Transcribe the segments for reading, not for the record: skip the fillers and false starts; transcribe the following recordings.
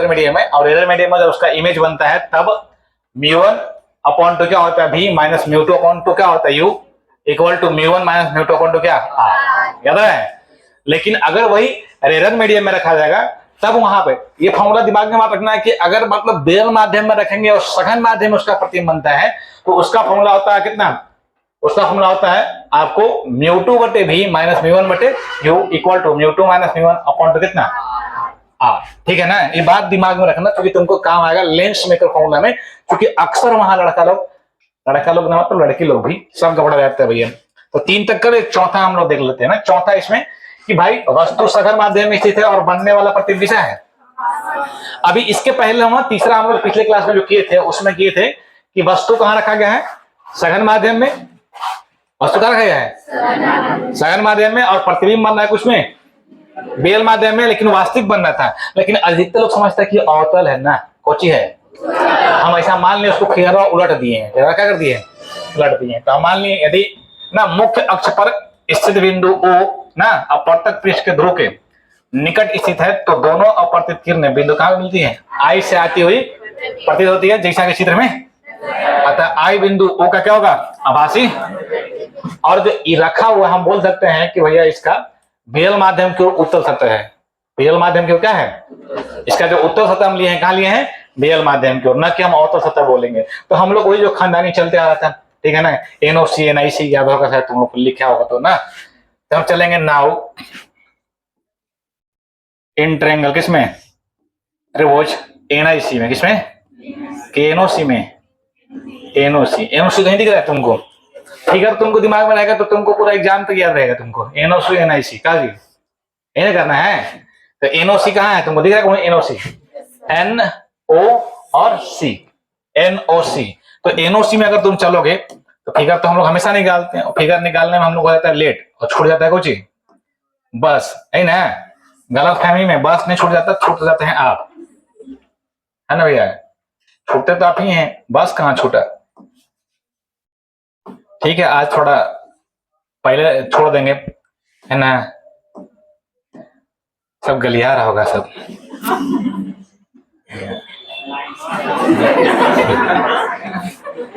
Error medium है, और error medium में जब उसका इमेज बनता है तब μ1 अपॉन टू क्या होता है v माइनस μ2 अपॉन टू क्या होता है u equal to μ1 minus μ2 upon two क्या r, याद है। लेकिन अगर वही एरर मीडियम में रखा जाएगा तब वहां पे ये फॉर्मूला दिमाग में रखना है कि अगर मतलब बेल माध्यम में रखेंगे और सघन माध्यम में उसका प्रतिबिंब बनता है तो उसका फॉर्मूला होता है कितना, उसका फॉर्मूला होता है आपको μ2 बटे v माइनस μ1 बटे u equal to μ2 minus μ1 upon two कितना r, ठीक है ना। ये बात दिमाग में रखना क्योंकि तुमको काम आएगा लेंस मेकर फॉर्मूला में, क्योंकि अक्सर वहां लड़का लोग ना मतलब लड़की लोग भी सब गड़बड़ा जाते हैं भैया। तो 3 तक कर, चौथा हम लोग देख लेते हैं ना। चौथा इसमें कि भाई वस्तु सघन माध्यम में स्थित है और बनने वाला प्रतिबिंब दिशा है। अभी इसके पहले हम तीसरा हम लोग पिछले क्लास में जो किए थे उसमें किए थे कि वस्तु कहां रखा गया है, सघन माध्यम में। वस्तु कहां रखा गया है, सघन माध्यम में, और प्रतिबिंब बन रहा है कुछ में बेल माध्यम में, लेकिन वास्तविक बनना था। लेकिन अधिकतर लोग समझते हैं कि अवतल है ना, कोची है, हम ऐसा मान लिया उसको खेरा उलट दिए हैं, क्या कर दिए, उलट दिए। तो हम मान लिए यदि ना मुख्य अक्ष पर स्थित बिंदु O ना अपवर्तक पृष्ठ के ध्रुव के निकट स्थित है तो दोनों अपवर्तित किरणें बिंदु कहां मिलती है, I से आती हुई प्रतीत होती है, जैसा कि चित्र में। अतः I बिंदु O का क्या होगा, आभासी। और जो रखा हुआ हम बोल सकते हैं कि भैया इसका बेल माध्यम की ओर उत्तल सतह है। बेल माध्यम की ओर क्या है, इसका जो उत्तल सतह हम लिए हैं कहां लिए हैं, बेल माध्यम की ओर, न कि हम अवतल सतह बोलेंगे। तो हम लोग वही जो खानदानी चलते आ रहा था, ठीक है ना, NOC NIC याद होगा शायद तुम लोग लिखा होगा तो ना। तो हम चलेंगे नाउ इन ट्रायंगल, किसमें, त्रिभुज NIC में, किसमें, KNOC में, NOC कहीं दिख रहा है तुमको, ठीक है। तुमको दिमाग में रहेगा तो तुमको पूरा एग्जाम तक याद रहेगा तुमको। NOC NIC का जी इन्हें करना है। तो NOC कहाँ है, तुमको दिख रहा है NOC, NO और C, NOC। तो NOC में अगर तुम चलोगे तो फिगर तो हम लोग हमेशा निकालते हैं, फिगर निकालने में हम लोग हो जाता है लेट और छूट जाता है कुछ बस, है ना। गलत फहमी में बस नहीं छूट जाता, छूट जाते हैं आप, है ना भैया, छूटते तो आप ही हैं, बस कहाँ छूटा। ठीक है, आज थोड़ा पहले छोड़ देंगे, है ना, सब गलिया रहा होगा सब।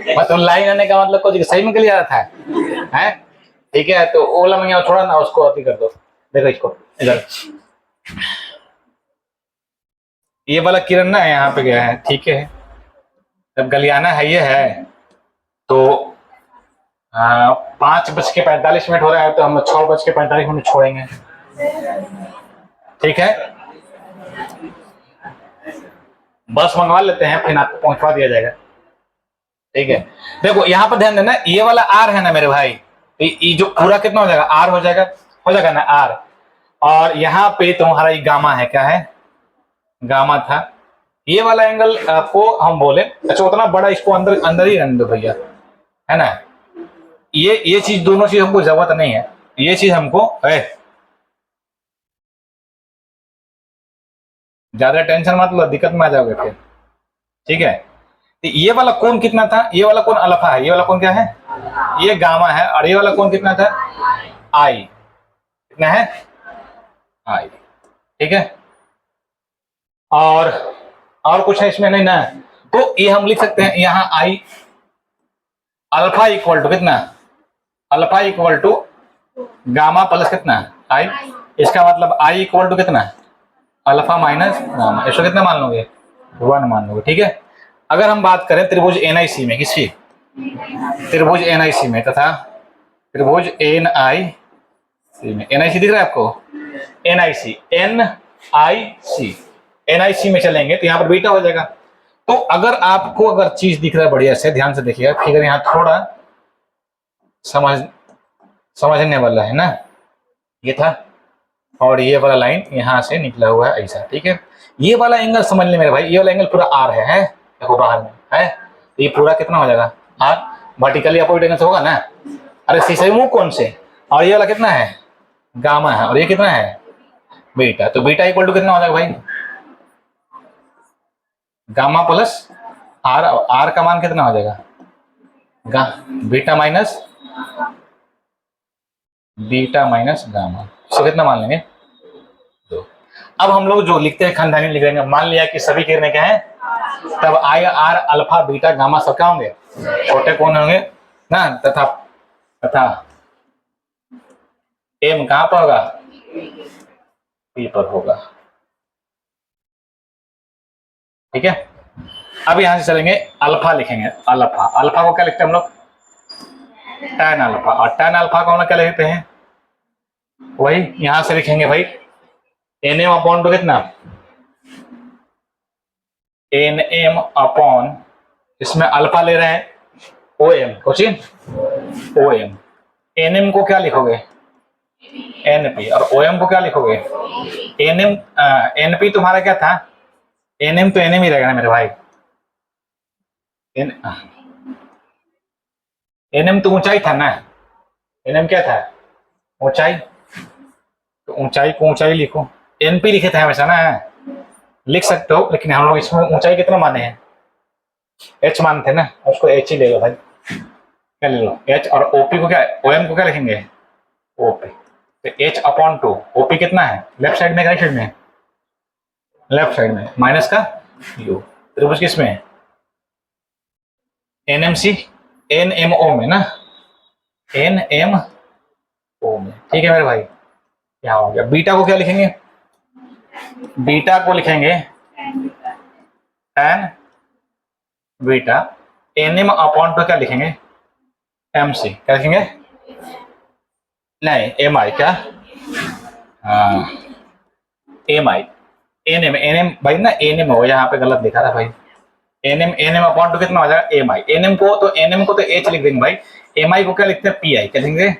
मतलब लाइन आने का मतलब कुछ सही में गलिया रहा था, है, ठीक है। तो ओला में थोड़ा ना उसको अति कर दो, देखो इसको इधर, ये वाला किरण ना यहाँ पे गया है, ठीक है। जब गलियाना है ये है तो 5:45 हो रहा है, तो हम 6:45 छोड़ेंगे, ठीक है। बस मंगवा लेते हैं, फिर आपको पहुंचवा दिया जाएगा, ठीक है। देखो यहाँ पर ध्यान देना, ये वाला R है ना मेरे भाई, ये जो पूरा कितना हो जाएगा, R हो जाएगा ना R, और यहाँ पे तुम्हारा ये गामा है, क्या है, गामा था। ये वाला एंगल आपको हम बोले, अच्छा उतना बड़ा इसको अंदर ही रहने दो भैया, है ना। ये चीज, दोनों चीज हमको जरूरत नहीं है, ये चीज हमको है, ज्यादा टेंशन मत लो, दिक्कत में आ जाओगे फिर, ठीक है। तो ये वाला कोण कितना था, ये वाला कोण अल्फा है, ये वाला कोण क्या है, ये गामा है, और ये वाला कोण कितना था, आई, कितना है, आई, ठीक है। और कुछ है इसमें नहीं ना, तो ये हम लिख सकते हैं यहाँ आई अल्फा इक्वल टू कितना, alpha equal to gamma plus कितना आई, इसका मतलब आई इक्वल टू कितना, अल्फा माइनस गामा, इसको कितना मान लोगे, 1 मान लोगे, ठीक है। अगर हम बात करें त्रिभुज NIC में, किसकी, त्रिभुज NIC में तथा त्रिभुज NIC में, NIC दिख रहा है आपको, NIC में चलेंगे तो यहाँ पर बीटा हो जाएगा। तो अगर आपको अगर चीज दिख रहा है बढ़िया से, ध्यान से देखिएगा, फिगर यहाँ थोड़ा समझने वाला है ना, ये था, और ये वाला लाइन यहाँ से निकला हुआ है ऐसा, ठीक है। ये वाला एंगल समझ ले मेरे भाई, ये वाला एंगल पूरा R है, देखो बाहर में है, ये पूरा कितना हो जाएगा R, वर्टिकली अपोजिट एंगल से होगा ना। अरे शीशे मुंह कौन से, और ये वाला कितना है, गामा है, और ये कितना है, बीटा। तो बीटा इक्वल टू कितना हो जाएगा भाई, गामा प्लस R, R का मान कितना हो जाएगा, बीटा माइनस गामा, इसको कितना मान लेंगे, 2। अब हम लोग जो लिखते हैं खानदानी लिख देंगे। मान लिया कि सभी किरणें क्या है, तब I R alpha beta gamma सब क्या होंगे, छोटे कौन होंगे ना, तथा तथा एम कहां पर होगा, पी पर होगा। ठीक है, अब यहां से चलेंगे अल्फा लिखेंगे। अल्फा, अल्फा को क्या लिखते हैं हम लोग, tan अल्फा, और tan अल्फा को हम लोग क्या लिखते हैं, वही यहां से लिखेंगे भाई एन एम अपॉन टू कितना, एन एम अपॉन, इसमें अल्फा ले रहे हैं O M, question O M, N M को क्या लिखोगे एन पी, और ओ एम को क्या लिखोगे एन एम। एन पी तुम्हारा क्या था, एन एम तो एन एम ही रहेगा ना मेरे भाई, एन एम तो ऊंचाई था ना, एन एम क्या था, ऊंचाई, तो ऊंचाई को ऊंचाई लिखो, एन पी लिखे थे हमेशा ना, लिख सकते हो, लेकिन हम लोग इसमें ऊंचाई कितना माने हैं, एच मानते ना, उसको एच ही ले लो भाई, क्या ले लो एच, और ओपी को क्या, ओ एम को क्या लिखेंगे ओपी, तो एच अपॉन टू, ओपी कितना है लेफ्ट साइड में राइट साइड में, लेफ्ट साइड में, माइनस का यू, त्रिभुज किस में, N M C, N M O में ना, एन एम ओ में। ठीक है मेरे भाई, क्या हो गया, बीटा को क्या लिखेंगे, बीटा को लिखेंगे tan beta, N M upon two क्या लिखेंगे एम सी, क्या लिखेंगे, नहीं एम आई क्या, हाँ एम आई, एन एम भाई ना, एन एम हो, यहाँ पे गलत लिखा था भाई, एन एम अपॉन टू कितना हो जाएगा एम आई, एन एम को तो एच लिख देंगे भाई, एम आई को क्या लिखते हैं पी आई, क्या लिखेंगे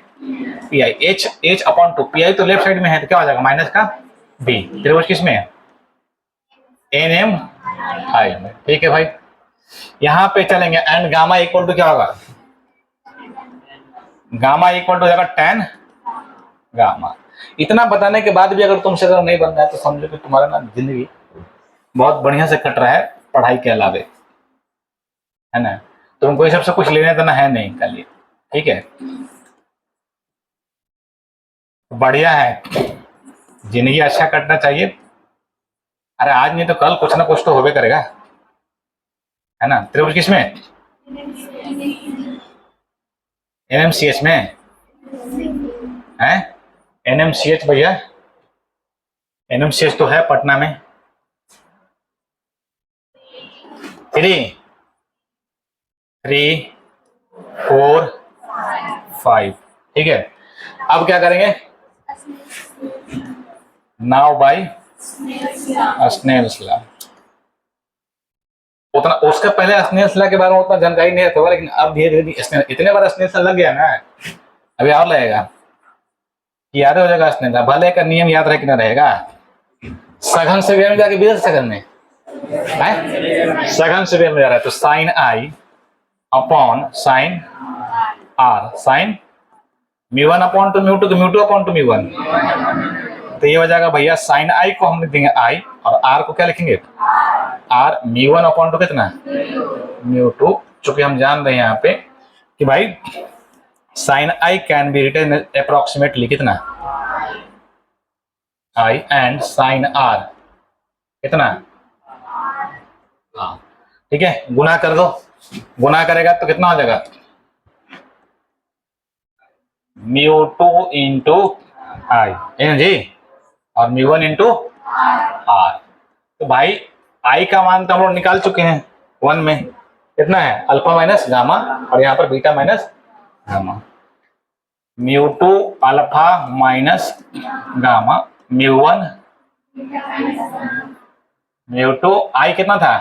P I, H upon two, P I तो लेफ्ट साइड में है तो क्या हो जाएगा माइनस का बी, त्रिभुज किस में है एन एम आई में। ठीक है भाई, यहां पे चलेंगे एंड गामा इक्वल टू क्या होगा, गामा इक्वल टू हो जाएगा tan गामा। इतना बताने के बाद भी अगर तुमसे अगर नहीं बन रहा है तो समझो कि तुम्हारा ना जिंदगी बहुत बढ़िया से कट रहा है पढ़ाई के अलावे, है ना, तुमको ये सबसे कुछ लेने देना है नहीं कल, ठीक है, बढ़िया है, जिंदगी अच्छा कटना चाहिए, अरे आज नहीं तो कल कुछ ना कुछ तो होबे करेगा, है ना। त्रिभुज किस में, एनएमसीएच में है, एनएमसीएच भैया, एनएमसीएच तो है पटना में, 3 3 4 5। ठीक है, अब क्या करेंगे, नाउ बाय स्नेल्स लॉ, उतना उसका पहले स्नेल्स लॉ के बारे में उतना जानकारी नहीं था, लेकिन अब धीरे धीरे इतने बार स्नेल्स लॉ लग गया ना, अभी और लगेगा, याद हो जाएगा स्नेल्स लॉ, भले का नियम याद रहे कि ना रहेगा, सघन से में जाके विधेय सघन में है, सघन से में जा रहा है तो sine i upon sine r, sine mu one upon two mu two, तो mu two upon two mu one, तो ये हो जाएगा भैया साइन आई को हम लिख देंगे आई, और आर को क्या लिखेंगे R, mu one upon two कितना म्यू टू, चूंकि हम जान रहे हैं यहाँ पे कि भाई sine i can be written approximately कितना आई, एंड साइन आर कितना, हाँ ठीक है, गुना कर दो, गुना करेगा तो कितना हो जाएगा म्यू टू इंटू आई, जी, और म्यू वन इंटू आर, तो भाई आई का मान तो हम लोग निकाल चुके हैं 1 में, कितना है अल्फा माइनस गामा, और यहाँ पर beta minus gamma, mu two alpha minus gamma, mu one mu two, i कितना था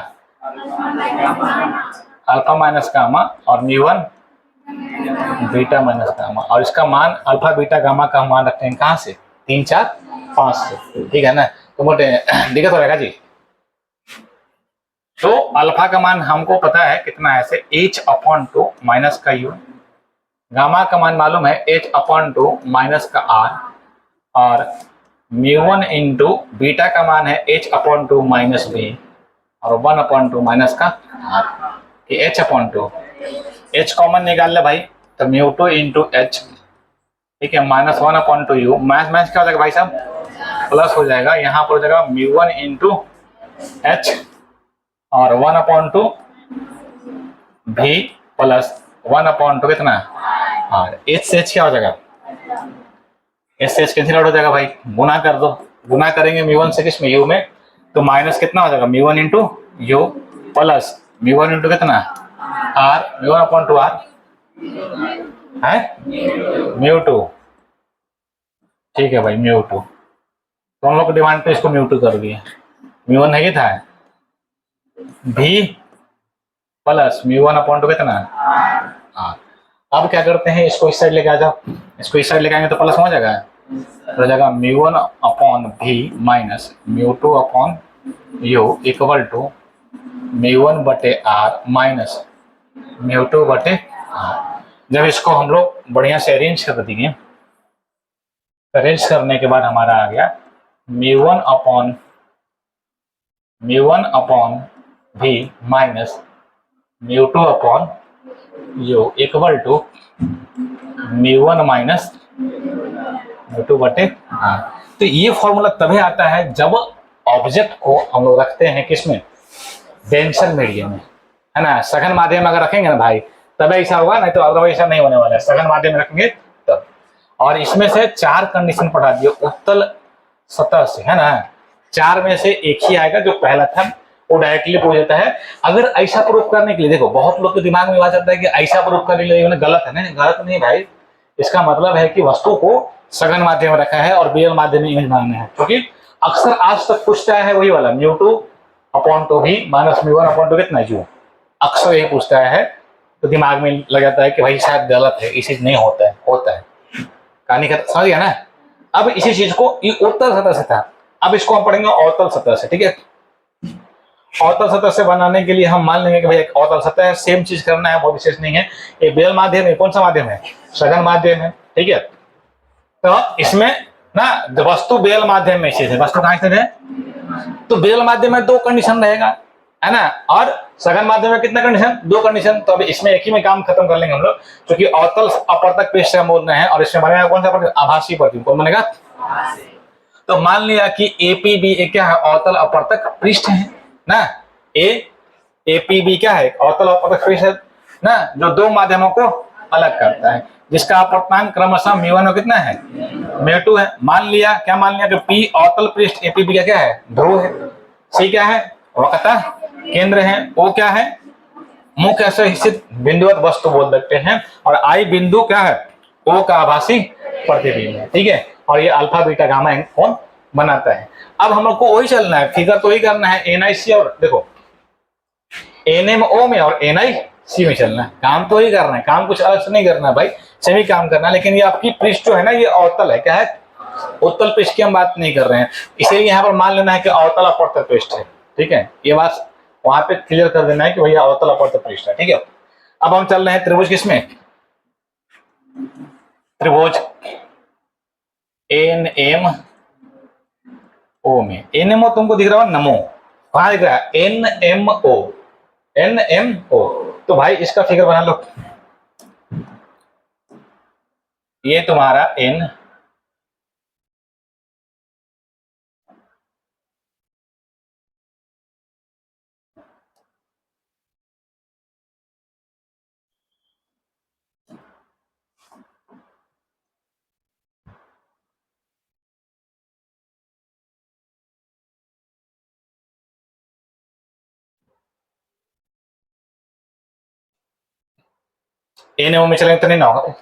अल्फा माइनस गामा, और mu one beta minus gamma, और इसका मान अल्फा बीटा गामा का मान रखते हैं कहाँ से 3 4 5 से, ठीक है ना, तो मोटे दिक्कत हो रहेगा जी। तो अल्फा का मान हमको पता है कितना है, से h अपॉन टू माइनस का u, गामा का मान मालूम है h अपॉन टू माइनस का r, और म्यू वन इंटू बीटा का मान है h upon two minus b, और 1 अपॉन टू माइनस का r, कि h upon two, h common निकाल ले भाई, तो म्यू टू इंटू एच, ठीक है, minus 1 upon two you, math क्या हो जाएगा भाई साहब प्लस हो जाएगा, यहाँ पर हो जाएगा μ1 इंटू एच और 1/2 भी प्लस 1/2 कितना और एच से एच क्या हो जाएगा, एच से एच कैंसिल आउट हो जाएगा भाई, गुना कर दो, गुना करेंगे μ1 से किस में यू में, तो माइनस कितना हो जाएगा μ1 इंटू यू प्लस μ1 इंटू कितना आर, μ1/2 आर है μ2, ठीक है भाई μ2, तो हम लोग डिमांड पे इसको μ2 कर दिए, μ1 है था भी प्लस μ1/2 कितना हाँ। अब क्या करते हैं, इसको इस साइड लेके आ जाओ, इसको इस साइड लेके आएंगे तो प्लस हो जाएगा, हो जाएगा μ1 भी माइनस μ2 यू इक्वल टू μ1 बटे आर माइनस μ2 बटे आर। जब इसको हम लोग बढ़िया से अरेंज कर दिए, अरेंज करने के बाद हमारा आ गया μ1 भी minus μ2 u equal to μ1 minus μ2 बटे आर। तो ये फॉर्मूला तभी आता है जब ऑब्जेक्ट को हम लोग रखते हैं किसमें, डेंसर मीडियम में, है ना, सघन माध्यम में अगर रखेंगे ना भाई तब ऐसा होगा, नहीं तो अदरवाइज ऐसा नहीं होने वाला है, सघन माध्यम में रखेंगे तब। और इसमें से 4 कंडीशन पढ़ा दिए उत्तल सतह से, है ना, 4 में से एक ही आएगा, जो पहला था वो डायरेक्टली पूछ देता है। अगर ऐसा प्रूफ करने के लिए, देखो बहुत लोग के दिमाग में आ जाता है कि ऐसा प्रूफ करने के लिए गलत है, नहीं गलत नहीं भाई, इसका मतलब है कि वस्तु को सघन माध्यम में रखा है और बेयल माध्यम में इमेज बनाना है, क्योंकि अक्सर आज तक पूछता है वही वाला μ2/2 भी माइनस μ1/2 कितना यू, अक्सर यही पूछता है, तो दिमाग में लग जाता है कि भाई शायद गलत है, इसी नहीं होता है, होता है, कहानी का समझ गया ना। अब इसी चीज को ये उत्तल सतह से था, अब इसको हम पढ़ेंगे अवतल सतह से, ठीक है। अवतल सतह से बनाने के लिए हम मान लेंगे कि भाई एक अवतल सतह है, सेम चीज करना है, बहुत विशेष नहीं है, ये बेयल माध्यम है, कौन सा माध्यम है, सघन माध्यम है, ठीक है। तो इसमें ना वस्तु बेयल माध्यम में स्थित है, वस्तु कहां स्थित है, तो बेयल माध्यम में 2 कंडीशन रहेगा, है ना, और सघन माध्यम में कितना कंडीशन, 2 कंडीशन। तो अभी इसमें एक ही में काम खत्म कर लेंगे हम लोग, क्योंकि अवतल अपवर्तक पृष्ठ से हम बोल रहे हैं, और इसमें बनेगा कौन सा प्रतिबिंब, आभासी प्रतिबिंब, कौन बनेगा, तो मान लिया कि एपीबी क्या है, अवतल अपवर्तक पृष्ठ है ना, एपीबी क्या है, अवतल अपवर्तक पृष्ठ है ना, जो 2 माध्यमों को अलग करता है, जिसका अपवर्तनांक क्रमशः μ1 कितना है, μ2 है। मान लिया, क्या मान लिया कि P अवतल पृष्ठ एपीबी का क्या है, ध्रुव है, C क्या है, वक्रता केंद्र है, O क्या है, मुख्य से स्थित बिंदुवत वस्तु बोल सकते हैं, और I बिंदु क्या है, O का आभासी प्रतिबिंब है, ठीक है। और ये अल्फा बीटा गामा कौन बनाता है। अब हम लोग को वही चलना है, फिगर तो वही करना है, NIC और देखो NMO में और NIC में चलना है, काम तो वही करना है, काम कुछ अलग से नहीं करना है भाई, सभी काम करना है। लेकिन ये आपकी पृष्ठ जो है ना, ये अवतल है, क्या है, उत्तल पृष्ठ की हम बात नहीं कर रहे हैं, इसलिए यहाँ पर मान लेना है कि अवतल अपवर्तक पृष्ठ है, ठीक है। ये बात वहां पे क्लियर कर देना है कि भैया अवतल अपवर्तक पृष्ठ है, ठीक है। अब हम चल रहे हैं त्रिभुज किसमें, त्रिभुज NMO में। NMO तुमको दिख रहा है, नमो कहां दिख रहा है, NMO, तो भाई इसका फिगर बना लो, ये तुम्हारा N NMO में चलेंगे तो नहीं ना होगा,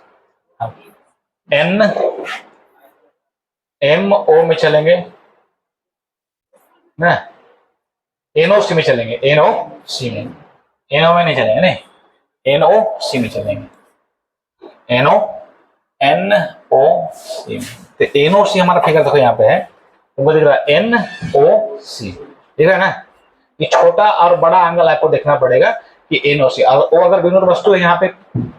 NMO में चलेंगे ना, NOC में चलेंगे, NOC में, NO में नहीं चलेंगे, नहीं NOC में चलेंगे, NOC में। तो NOC हमारा फिगर देखो यहाँ पे है, तुमको दिख रहा है NOC, दिख रहा है ना, ये छोटा और बड़ा एंगल आपको देखना पड़ेगा कि NOC, और O अगर बिंदु वस्तु है यहाँ पे,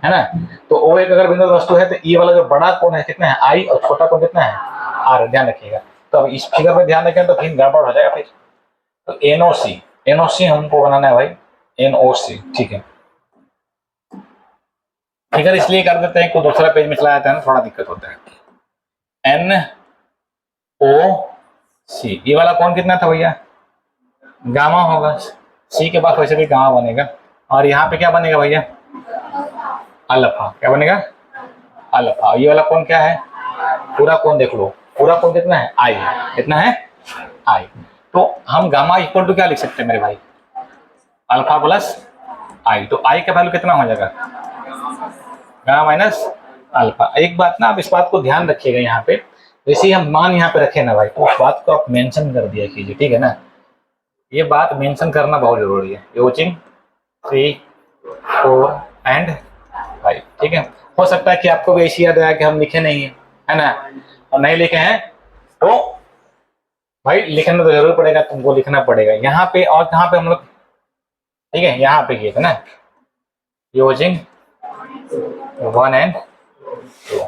है ना, तो O एक अगर बिंदु वस्तु है, तो ये वाला जो बड़ा कोण है कितना है I, और छोटा कोण कितना है R, ध्यान रखिएगा। तो अब इस फिगर पे ध्यान रखें तो फिर गड़बड़ हो जाएगा फिर। तो NOC हमको बनाना है भाई, NOC, ठीक है। फिगर इसलिए कर देते हैं, कोई दूसरा पेज में चला जाता है ना, थोड़ा दिक्कत होता है। NOC सी। ये वाला कौन कितना था भैया, गामा होगा। सी के पास वैसे भी गामा बनेगा, और यहाँ पे क्या बनेगा भैया, अल्फा। क्या बनेगा, अल्फा। ये वाला कौन क्या है, पूरा कौन देख लो, पूरा कौन कितना है, आई है। कितना है, आई। तो हम गामा इक्वल टू क्या लिख सकते हैं मेरे भाई, अल्फा प्लस आई। तो आई का वैल्यू कितना हो जाएगा, गामा माइनस अल्फा। एक बात ना, आप इस बात को ध्यान रखिएगा यहाँ पे, जैसे हम मान यहाँ पे रखे ना भाई, तो उस बात को आप मेंशन कर दिया कीजिए, ठीक है ना। ये बात मेंशन करना बहुत जरूरी है। यूजिंग 3, 4 एंड 5, ठीक है। हो सकता है कि आपको भी ऐसी याद आया कि हम लिखे नहीं है ना, और नहीं लिखे हैं तो भाई लिखना तो जरूर पड़ेगा, तुमको लिखना पड़ेगा यहाँ पे। और कहाँ पे हम लोग, ठीक है, यहाँ पे किए थे ना, यूजिंग 1 एंड 2,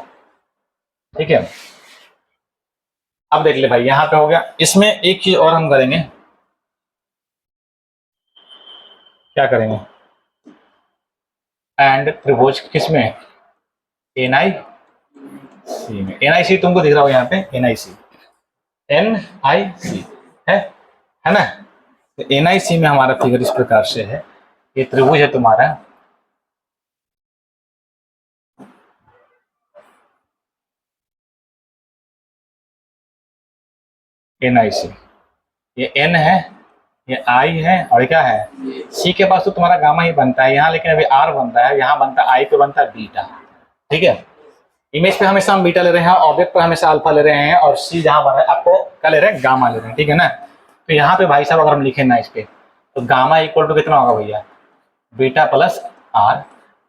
ठीक है। अब देख ले भाई, यहाँ पे हो गया। इसमें एक चीज और हम करेंगे, क्या करेंगे, एंड त्रिभुज किसमें, एनआई सी में। एनआईसी तुमको दिख रहा हो यहाँ पे, एनआईसी, एनआईसी है ना। तो एनआईसी में हमारा फिगर इस प्रकार से है, ये त्रिभुज है तुम्हारा, एनआईसी। ये एन है, ये आई है, और क्या है, सी के पास तो तुम्हारा गामा ही बनता है यहाँ, लेकिन अभी आर बनता है, यहाँ बनता है आई पे बनता है बीटा, ठीक है। इमेज पे हमेशा हम बीटा ले रहे हैं, ऑब्जेक्ट पर हमेशा अल्फा ले रहे हैं, और सी जहां बन रहा है आपको क्या ले रहे हैं, गामा ले रहे हैं, ठीक है ना। तो यहाँ पे भाई साहब अगर हम लिखे ना इस पे, तो गामा इक्वल टू कितना होगा भैया, बीटा प्लस आर।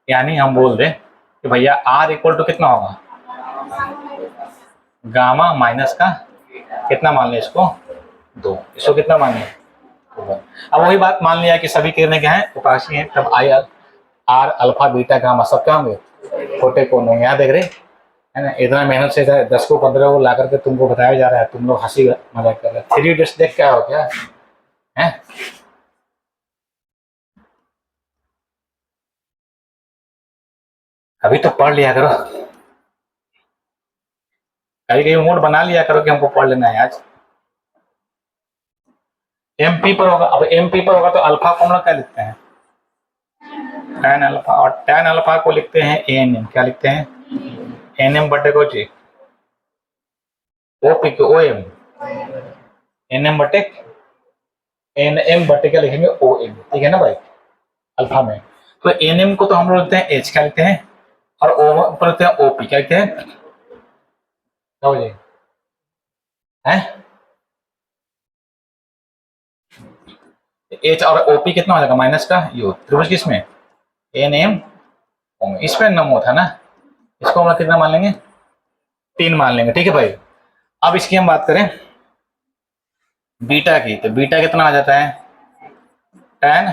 यानी हम बोल दें कि भैया आर इक्वल टू कितना होगा, गामा माइनस का कितना मान लें इसको, 2। इसको कितना मान लें, 2। अब वही बात मान लिया कि सभी किरणें क्या है, उपासी हैं, तब I R alpha beta gamma सब क्या होंगे, छोटे कौन होंगे। यहाँ देख रहे है ना, इतना मेहनत से 10 को 15 को ला करके तुमको बताया जा रहा है, तुम लोग हंसी मजाक कर रहे हैं। 3 इडियट्स देख क्या हो क्या है, अभी तो पढ़ लिया करो, कहीं कहीं मूड बना लिया करो कि हमको पढ़ लेना है आज। एमपी पर होगा, अब एमपी पर होगा तो अल्फा को हम लोग क्या लिखते हैं, tan अल्फा, और tan अल्फा को लिखते हैं एन एम। क्या लिखते हैं, एन एम बटे को जी, ओपी को ओ एम, एन एम बटे एन एम बटे क्या लिखेंगे, ओ एम, ठीक है ना भाई, अल्फा में। तो एन एम को तो हम लोग लिखते हैं एच, क्या लिखते हैं, और ओ पर लिखते हैं ओपी, क्या लिखते हैं, क्या बोलिए है, एच और ओपी कितना हो जाएगा, माइनस का यू, त्रिभुज किसमें, एन एम इस पे नमो था ना, इसको हम लोग कितना मान लेंगे, 3 मान लेंगे, ठीक है भाई। अब इसकी हम बात करें बीटा की, तो बीटा कितना आ जाता है, tan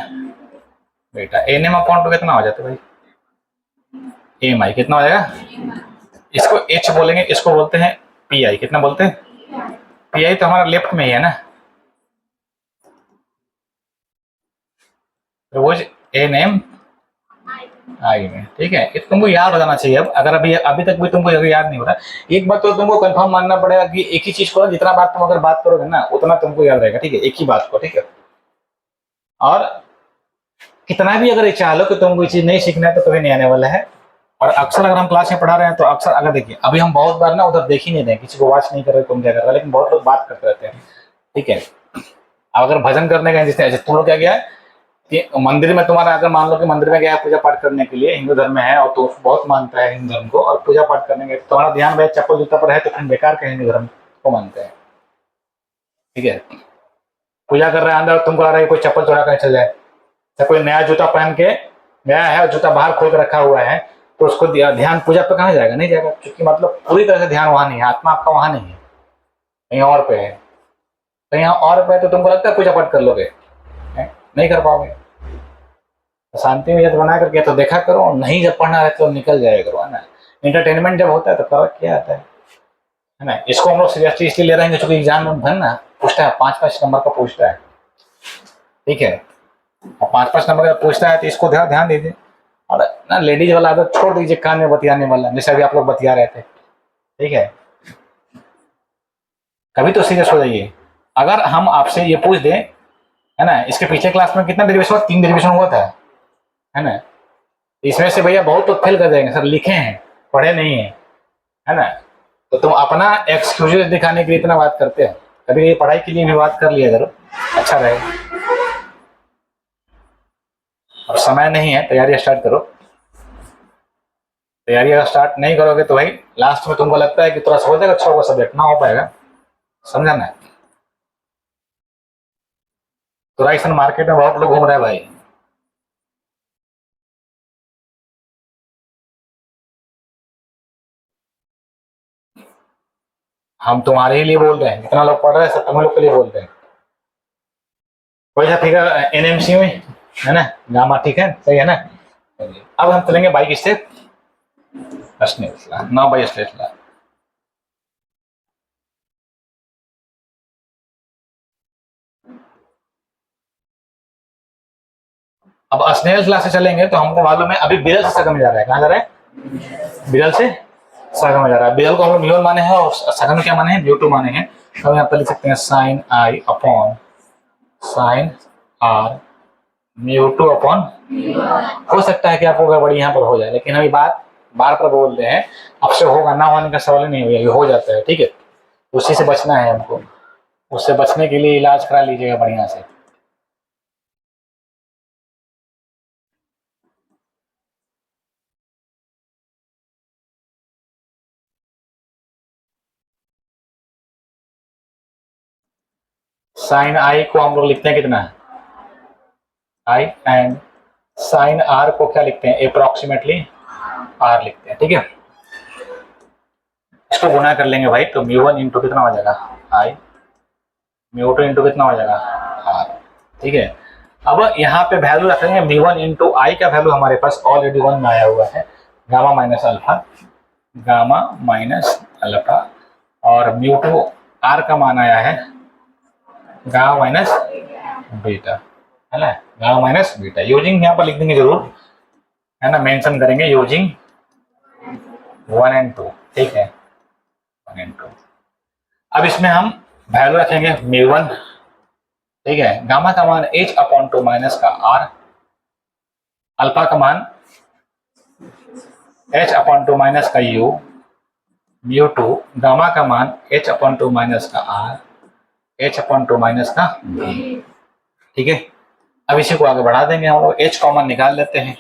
beta N M upon two कितना हो जाता है भाई, एम आई कितना हो जाएगा, इसको एच बोलेंगे, इसको बोलते हैं पी आई। कितना बोलते हैं, पी आई तो हमारा लेफ्ट में ही है ना, त्रिभुज एन एम आई में, ठीक है। ये तुमको याद हो जाना चाहिए। अब अगर अभी तक भी तुमको याद नहीं हो रहा, एक बात तो तुमको कंफर्म मानना पड़ेगा कि एक ही चीज को जितना बार तुम अगर बात करोगे ना, उतना तुमको याद रहेगा, ठीक है, एक ही बात को, ठीक है। और कितना भी अगर चाह लो कि तुम कोई चीज नहीं सीखना है तो कभी नहीं आने वाला है। और अक्सर अगर हम क्लास में पढ़ा रहे हैं तो अक्सर अगर देखिए, अभी हम बहुत बार ना उधर देख ही नहीं रहे, किसी को वॉच नहीं कर रहे, तुम क्या कर रहे, लेकिन बहुत लोग बात करते रहते हैं, ठीक है। अगर भजन करने का जैसे तुम लोग क्या किया कि मंदिर में, तुम्हारा अगर मान लो कि मंदिर में गया है पूजा पाठ करने के लिए, हिंदू धर्म में है और तो बहुत मानता है हिंदू धर्म को, और पूजा पाठ करने के तुम्हारा ध्यान भाई चप्पल जूता पर है, तो फिर बेकार के हिंदू धर्म को मानते हैं, ठीक है। पूजा कर रहा है अंदर, तुमको आ रहा है कोई चप्पल चुरा कर चल जाए, या कोई नया जूता पहन के गया है और जूता बाहर खोल कर रखा हुआ है, तो उसको ध्यान पूजा पे कहाँ जाएगा, नहीं जाएगा, क्योंकि मतलब पूरी तरह से ध्यान वहां नहीं है, आत्मा आपका वहां नहीं है, कहीं और पे है। कहीं और पे तो तुमको लगता है पूजा पाठ कर लोगे, नहीं कर पाओगे। शांति में जब बना करके तो देखा करो, और नहीं जब पढ़ना है तो निकल जाया करो, है ना। इंटरटेनमेंट जब होता है तो फर्क क्या आता है ना। इसको हम लोग सीरियसली इसलिए ले रहे हैं क्योंकि एग्जाम में ना पूछता है, 5-5 नंबर का पूछता है, ठीक है, और 5-5 नंबर का पूछता है, तो इसको ध्यान दीजिए। और ना लेडीज वाला आदत छोड़ दीजिए, कान में बतियाने वाला, जैसे अभी आप लोग बतिया रहे थे, ठीक है। कभी तो सीरियस हो जाइए, अगर हम आपसे ये पूछ दें, है ना, इसके पिछले क्लास में कितना डेरिवेशन हुआ, 3 डेरिवेशन हुआ था, है ना, इसमें से भैया बहुत तो फेल कर जाएंगे सर, लिखे हैं पढ़े नहीं है ना। तो तुम अपना एक्सक्यूजेस दिखाने के लिए इतना बात करते हैं, कभी ये पढ़ाई के लिए भी बात कर लिया करो, अच्छा रहेगा। अब समय नहीं है, तैयारी स्टार्ट करो। तैयारी अगर स्टार्ट नहीं करोगे तो भाई लास्ट में तुमको लगता है कि थोड़ा सा हो जाएगा, अच्छा होगा, सब्जेक्ट ना हो पाएगा, समझा ना। तो राइसन मार्केट में बहुत लोग घूम रहे हैं भाई। हम तुम्हारे ही लिए बोल रहे हैं, जितना लोग पढ़ रहे हैं सब तुम लोग के लिए बोल रहे हैं। वैसा ठीक है, एनएमसी में है ना, गामा ठीक है, सही है ना। अब हम चलेंगे बाइक स्टेप ना बाई स्टेट ला। अब स्नेल क्लास से चलेंगे तो हमको मालूम है अभी बिरल से सगम में जा रहा है, कहाँ जा रहा है, बिरल से सगम में जा रहा है। बिरल को हम लोग म्यून माने हैं और सगम क्या माने हैं, म्यू2 माने हैं। तो यहाँ पर लिख सकते हैं sine i upon sine r म्यू2 अपॉन। हो सकता है कि आपको गड़बड़ी यहाँ पर हो जाए, लेकिन हम ये बात बार बार बोल रहे हैं, आपसे होगा ना होने का सवाल नहीं हुआ, ये हो जाता है, ठीक है। उसी से बचना है हमको, उससे बचने के लिए इलाज करा लीजिएगा बढ़िया से। साइन आई को हम लोग लिखते हैं कितना, आई, एंड साइन आर को क्या लिखते हैं, अप्रोक्सीमेटली आर लिखते हैं, ठीक है। इसको गुना कर लेंगे भाई, तो म्यू1 इंटू कितना हो जाएगा, आई, म्यू2 इंटू कितना हो जाएगा, आर, ठीक है। अब यहाँ पे वैल्यू रखेंगे म्यू1 इंटू आई का वैल्यू हमारे पास ऑलरेडी 1 में आया हुआ है, gamma minus alpha, gamma minus alpha, और म्यू2 आर का मान आया है गामा माइनस बीटा, है ना, गामा माइनस बीटा। यूजिंग यहाँ पर लिख देंगे जरूर, है ना, मेंशन करेंगे यूजिंग 1 एंड 2, ठीक है, 1 एंड 2। अब इसमें हम वैल्यू रखेंगे म्यू1, ठीक है, गामा का मान h अपॉन 2 माइनस का r, अल्फा का मान h अपॉन 2 माइनस का u, म्यू2 गामा का मान h अपॉन 2 माइनस का r, h अपॉन 2 माइनस का v, ठीक है। अब इसी को आगे बढ़ा देंगे हम लोग, h कॉमन निकाल लेते हैं,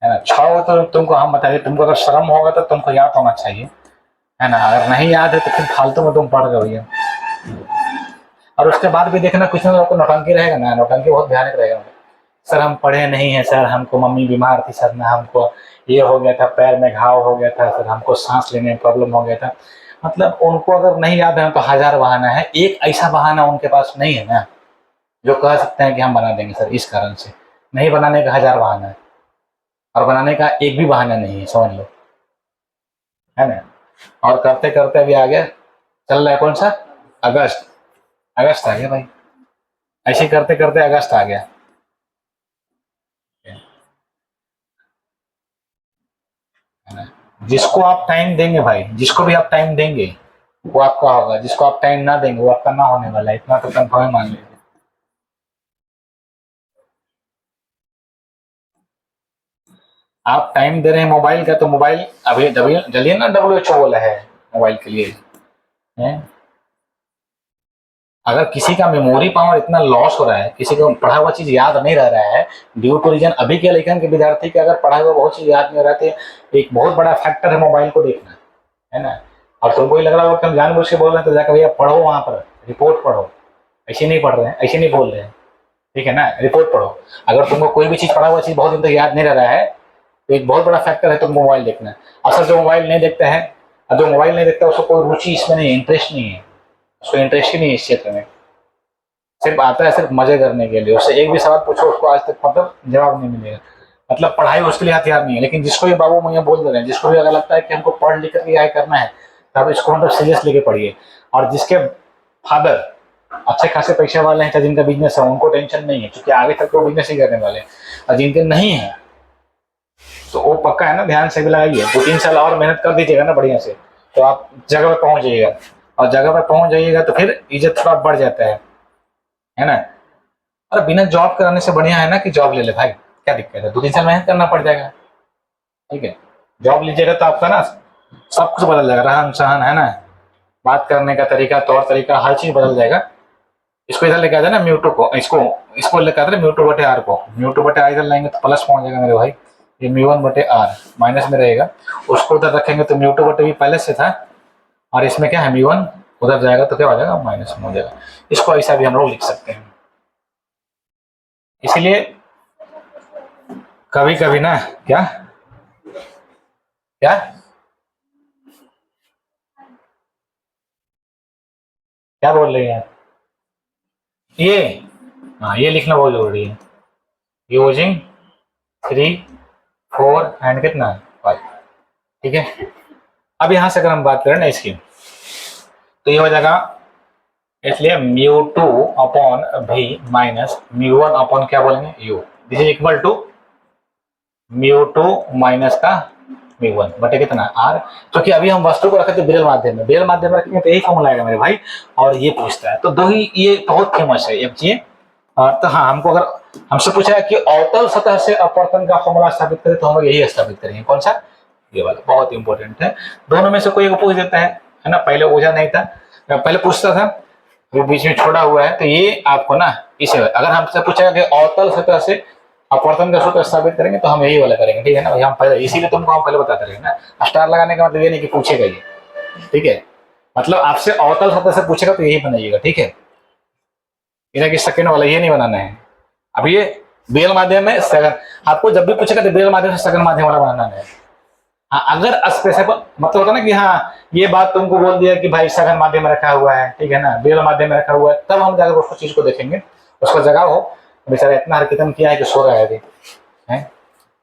है ना। 6 हो तो तुमको हम बताइए, तुमको अगर श्रम होगा तो तुमको याद होना चाहिए, है ना, अगर नहीं याद है तो फिर फालतू में तुम पढ़ गए भैया। और उसके बाद भी देखना कुछ ना कुछ नौटंकी रहेगा ना, नौटंकी बहुत भयानक रहेगा, सर हम पढ़े नहीं है सर, हमको मम्मी बीमार थी सर, ना हमको ये हो गया था, पैर में घाव हो गया था सर, हमको सांस लेने में प्रॉब्लम हो गया था। मतलब उनको अगर नहीं याद है तो 1000 बहाना है, एक ऐसा बहाना उनके पास नहीं है ना जो कह सकते हैं कि हम बना देंगे सर, इस कारण से नहीं बनाने का 1000 बहाना है, और बनाने का एक भी बहाना नहीं है, समझ लो, है ना। और करते करते अभी आ गया, चल रहा है कौन सा, अगस्त, अगस्त आ गया भाई, ऐसे करते करते अगस्त आ गया। जिसको आप टाइम देंगे भाई, जिसको भी आप टाइम देंगे वो आपका होगा, जिसको आप टाइम ना देंगे वो आपका ना होने वाला है, इतना तो कंफर्म मान लीजिए। आप टाइम दे रहे हैं मोबाइल का, तो मोबाइल अभी जलिए ना, WHO बोला है मोबाइल के लिए, है? अगर किसी का मेमोरी पावर इतना लॉस हो रहा है, किसी को पढ़ा हुआ चीज याद नहीं रह रहा है ड्यू टू रीजन, अभी के लेखन के विद्यार्थी के अगर पढ़ा हुआ बहुत चीज याद नहीं रहती है, एक बहुत बड़ा फैक्टर है मोबाइल को देखना, है ना। और तुमको ही लग रहा होगा कि हम जानबूझ के बोल रहे हैं, तो जाकर भैया पढ़ो, वहां पर रिपोर्ट पढ़ो, ऐसे नहीं पढ़ रहे हैं, ऐसे नहीं बोल रहे हैं, ठीक है ना, रिपोर्ट पढ़ो। अगर तुमको कोई भी चीज पढ़ा हुआ चीज बहुत दिन तक याद नहीं रह रहा है तो एक बहुत बड़ा फैक्टर है तुमको मोबाइल देखना। असल जो मोबाइल नहीं देखता है, और जो मोबाइल नहीं देखता उसको कोई रुचि इसमें नहीं है, इंटरेस्ट नहीं है, उसको इंटरेस्ट ही नहीं है इस क्षेत्र में, सिर्फ आता है सिर्फ मजे करने के लिए। उससे एक भी सवाल पूछो उसको आज तक मतलब जवाब नहीं मिलेगा, मतलब पढ़ाई उसके लिए हथियार नहीं है। लेकिन जिसको भी बाबू मैया बोल दे रहे हैं, जिसको भी अगर लगता है कि हमको पढ़ लिख करके आगे करना है, तब इसको मतलब सीरियस लेके पढ़िए। और जिसके फादर अच्छे खासे पैसे वाले हैं, जिनका बिजनेस है, उनको टेंशन नहीं है, क्योंकि आगे तक तो बिजनेस ही करने वाले हैं। और जिनके नहीं है तो वो पक्का है ना, ध्यान से भी लगाइए, 2-3 साल और मेहनत कर दीजिएगा ना बढ़िया से, तो आप जगह पर पहुंच जाइएगा। और जगह पर पहुंच जाइएगा तो फिर इज्जत थोड़ा बढ़ जाता है ना। अरे बिना जॉब कराने से बढ़िया है ना कि जॉब ले ले भाई, क्या दिक्कत है, 2-3 साल मेहनत करना पड़ जाएगा, ठीक है। जॉब लीजिएगा तो आपका ना सब कुछ बदल जाएगा, रहन सहन है ना, बात करने का तरीका, तौर तरीका, हर चीज बदल जाएगा। इसको इधर लेके आ जाए ना म्यूटू को, इसको इसको लेके आते म्यूटू बटे आर को, म्यूटू बटे आर इधर लाएंगे तो प्लस पहुंच जाएगा मेरे भाई, ये म्यू1 बटे आर माइनस में रहेगा, उसको उधर रखेंगे तो म्यूटू बटे भी पहले से था, और इसमें क्या है म्यू1 उधर जाएगा तो क्या हो जाएगा माइनस में हो जाएगा। इसको ऐसा भी हम लोग लिख सकते हैं। इसीलिए कभी कभी ना क्या क्या क्या बोल रही हैं ये, हाँ ये लिखना बहुत जरूरी है, यूजिंग 3 4 एंड कितना 5, ठीक है। अब यहां से अगर हम बात करें ना इसकी, तो ये हो जाएगा, इसलिए म्यू2 अपॉन भी माइनस म्यू1 अपॉन क्या बोलेंगे u, this is equal to म्यू2 माइनस का म्यू1 बटे कितना आर, क्योंकि अभी हम वस्तु को रखे थे बेल माध्यम में, बेल माध्यम में रखेंगे तो यही फॉर्मूला आएगा मेरे भाई, और ये पूछता है तो दो ही, ये बहुत फेमस है एक चीज। तो हाँ, हमको अगर हमसे पूछा है कि अवतल सतह से अपवर्तन का फॉर्मूला स्थापित करें तो हम लोग यही स्थापित करेंगे, कौन सा, ये वाला, बहुत इंपॉर्टेंट है। दोनों में से कोई एक पूछ देता है ना, पहले ओझा नहीं था, पहले पूछता था, वो बीच में छोड़ा हुआ है, तो ये आपको ना इसे, अगर हमसे पूछेगा कि अवतल सतह से अपवर्तन का सूत्र स्थापित करेंगे तो हम यही वाला करेंगे, ठीक है ना भाई। हम पहले इसीलिए तुमको हम पहले बताते रहे ना, स्टार लगाने का मतलब ये नहीं कि पूछेगा ये, ठीक है, मतलब आपसे अवतल सतह से पूछेगा तो यही बनाइएगा, ठीक है, इन्हें कि सेकंड वाला ये नहीं बनाना है। अब ये बेल माध्यम में सघन, आपको जब भी पूछेगा तो बेल माध्यम से सघन माध्यम वाला बनाना है। हाँ, अगर स्पेसिफिक मतलब होता ना कि हाँ ये बात तुमको बोल दिया कि भाई सघन माध्यम में रखा हुआ है, ठीक है ना, बेल माध्यम में रखा हुआ है, तब हम जाकर उसको चीज को देखेंगे, उसको जगह हो, बेचारा इतना हरकतन किया है कि सो रहा है अभी है।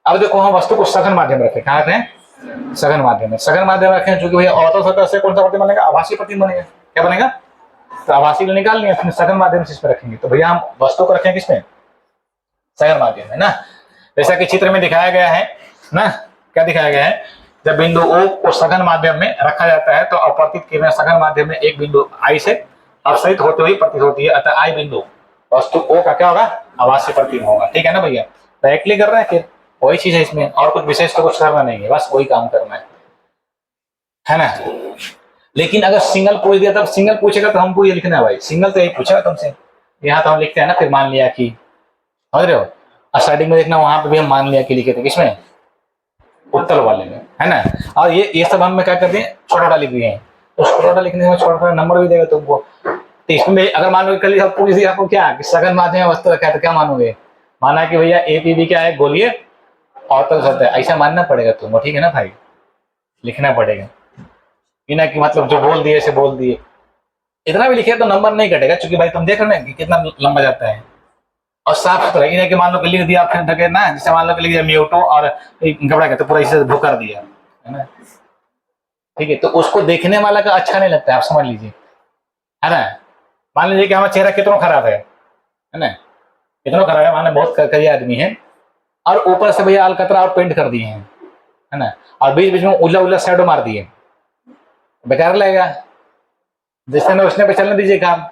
अब देखो हम वस्तु को सघन माध्यम रखें, कहाँ रखें, सघन माध्यम में, सघन माध्यम रखें, चूंकि भैया अवतल सतह से कौन सा प्रतिबिंब बनेगा, आभासी प्रतिबिंब बनेगा, क्या बनेगा, तो आभासी को निकाल लिया, फिर सघन माध्यम से इसमें रखेंगे, तो भैया हम वस्तु को रखें किसमें, सघन माध्यम में ना। जैसा कि चित्र में दिखाया गया है ना, क्या दिखाया गया है, जब बिंदु O को सघन माध्यम में रखा जाता है तो अपवर्तित किरणें सघन माध्यम में एक बिंदु I से अपसरित होते हुए प्रतीत होती है, अतः I बिंदु वस्तु O का क्या होगा, आभासी प्रतिबिंब होगा, ठीक है ना भैया। डायरेक्टली कर रहे हैं, फिर वही चीज है इसमें, और कुछ विशेष तो कुछ करना नहीं है, बस वही काम करना है ना। लेकिन अगर सिंगल पूछ दिया तब सिंगल पूछेगा तो हमको ये लिखना है भाई, सिंगल तो यही पूछेगा तुमसे, यहाँ तो हम लिखते हैं ना, फिर मान लिया कि, समझ रहे हो, स्टार्टिंग में देखना वहां पे भी हम मान लिया कि लिखे थे, किसमें, उत्तर वाले में, है ना। और ये सब हम क्या करते हैं, छोटा लिख दिए हैं, तो छोटा लिखने में छोटा नंबर भी देगा तुमको, तो इसमें अगर मान लो कल पूछ दिया आपको क्या कि सघन माध्यम में वस्तु रखा है तो क्या मानोगे, माना कि भैया एपीबी क्या है, गोलीय अवतल सतह है, ऐसा मानना पड़ेगा तुमको, ठीक है ना भाई, लिखना पड़ेगा, बिना कि मतलब जो बोल दिए से बोल दिए, इतना भी लिखे तो नंबर नहीं कटेगा, क्योंकि भाई तुम देख रहे हैं कि कितना लंबा जाता है, और साफ सुथरा, इन्हें कि मान लो लिख दिया फिर ढके ना, जैसे मान लो लिख दिया म्यूटो और घबरा गया तो पूरा इसे भू कर दिया, है ना, ठीक है, तो उसको देखने वाला का अच्छा नहीं लगता है, आप समझ लीजिए, है ना। मान लीजिए कि हमारा चेहरा कितना खराब है ना, कितना खराब है, माने बहुत कई आदमी है, और ऊपर से भैया अलकतरा और पेंट कर दिए हैं, है ना, और बीच बीच में उजला उजला शैडो मार दिए, बेकार लगेगा, जिसने न उसने पे चलने दीजिए काम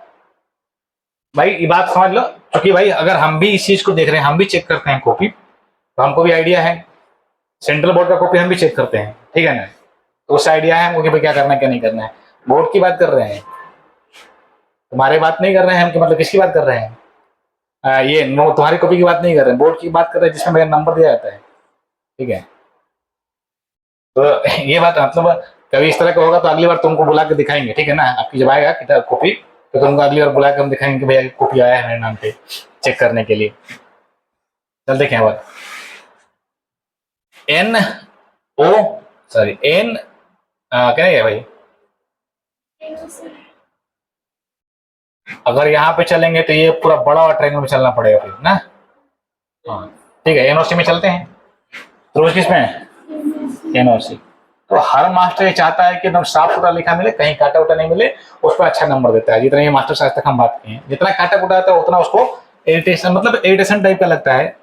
भाई, ये बात समझ लो, क्योंकि भाई अगर हम भी इस चीज को देख रहे हैं, हम भी चेक करते हैं कॉपी, तो हमको भी आइडिया है, सेंट्रल बोर्ड का कॉपी हम भी चेक करते हैं, ठीक है ना, तो उससे आइडिया है हमको कि भाई क्या करना है क्या नहीं करना है। बोर्ड की बात कर रहे हैं, तुम्हारे बात नहीं कर रहे हैं हम, कि मतलब किसकी बात कर रहे हैं, ये नो तुम्हारी कॉपी की बात नहीं कर रहे हैं, बोर्ड की बात कर रहे हैं जिसमें मेरा नंबर दिया जाता है, ठीक है। तो ये बात मतलब कभी इस तरह का होगा तो अगली बार तुमको बुला के दिखाएंगे, ठीक है ना, आपकी जब आएगा किताब कॉपी तो तुमको अगली बार बुला के हम दिखाएंगे कि भैया कॉपी आया है मेरे नाम पे, चेक करने के लिए। चल देखें बात, एन ओ सॉरी एन क्या है भाई, अगर यहाँ पे चलेंगे तो ये पूरा बड़ा ट्रायंगल में चलना पड़ेगा फिर ना, हाँ ठीक है, एनओसी में चलते हैं, तो रोज किसमें, एनओसी। तो हर मास्टर ये चाहता है कि एकदम साफ सुथरा लिखा मिले, कहीं काटा उटा नहीं मिले, उस पर अच्छा नंबर देता है। जितना ये मास्टर साहब तक हम बात किए हैं, जितना काटा कुटा आता है उतना उसको इरिटेशन, मतलब इरिटेशन टाइप का लगता है,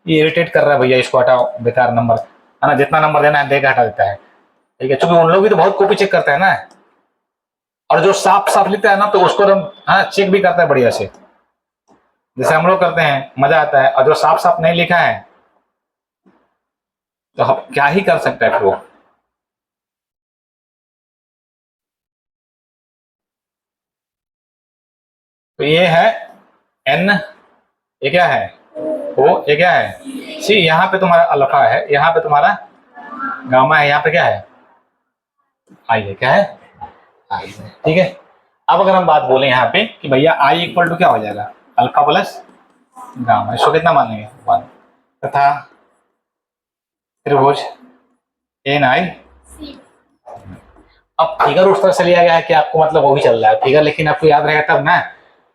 ये इरिटेट कर रहा है भैया, इसको हटाओ, बेकार नंबर, है ना, जितना नंबर देना है देकर हटा देता है, ठीक है, चूंकि उन लोग भी तो बहुत कॉपी चेक करता है ना, और जो साफ साफ लिखता है ना तो उसको हम चेक भी करता है बढ़िया से, जैसे हम लोग करते हैं, मजा आता है। और जो साफ साफ नहीं लिखा है तो हम क्या ही कर सकते हैं फिर वो। तो ये है एन, ये क्या है ओ, ये क्या है सी। यहाँ पे तुम्हारा अल्फा है, यहाँ पे तुम्हारा गामा है, यहाँ पे क्या है आई है। क्या है आई है, ठीक है। अब अगर हम बात बोले यहाँ पे कि भैया आई इक्वल टू क्या हो जाएगा, अल्फा प्लस गामा, इसको कितना मान लेंगे 1 तथा त्रिभुज एन आई। अब फिगर उस तरह से लिया गया है कि आपको मतलब वो भी चल रहा है फिगर, लेकिन आपको याद रहेगा तब ना,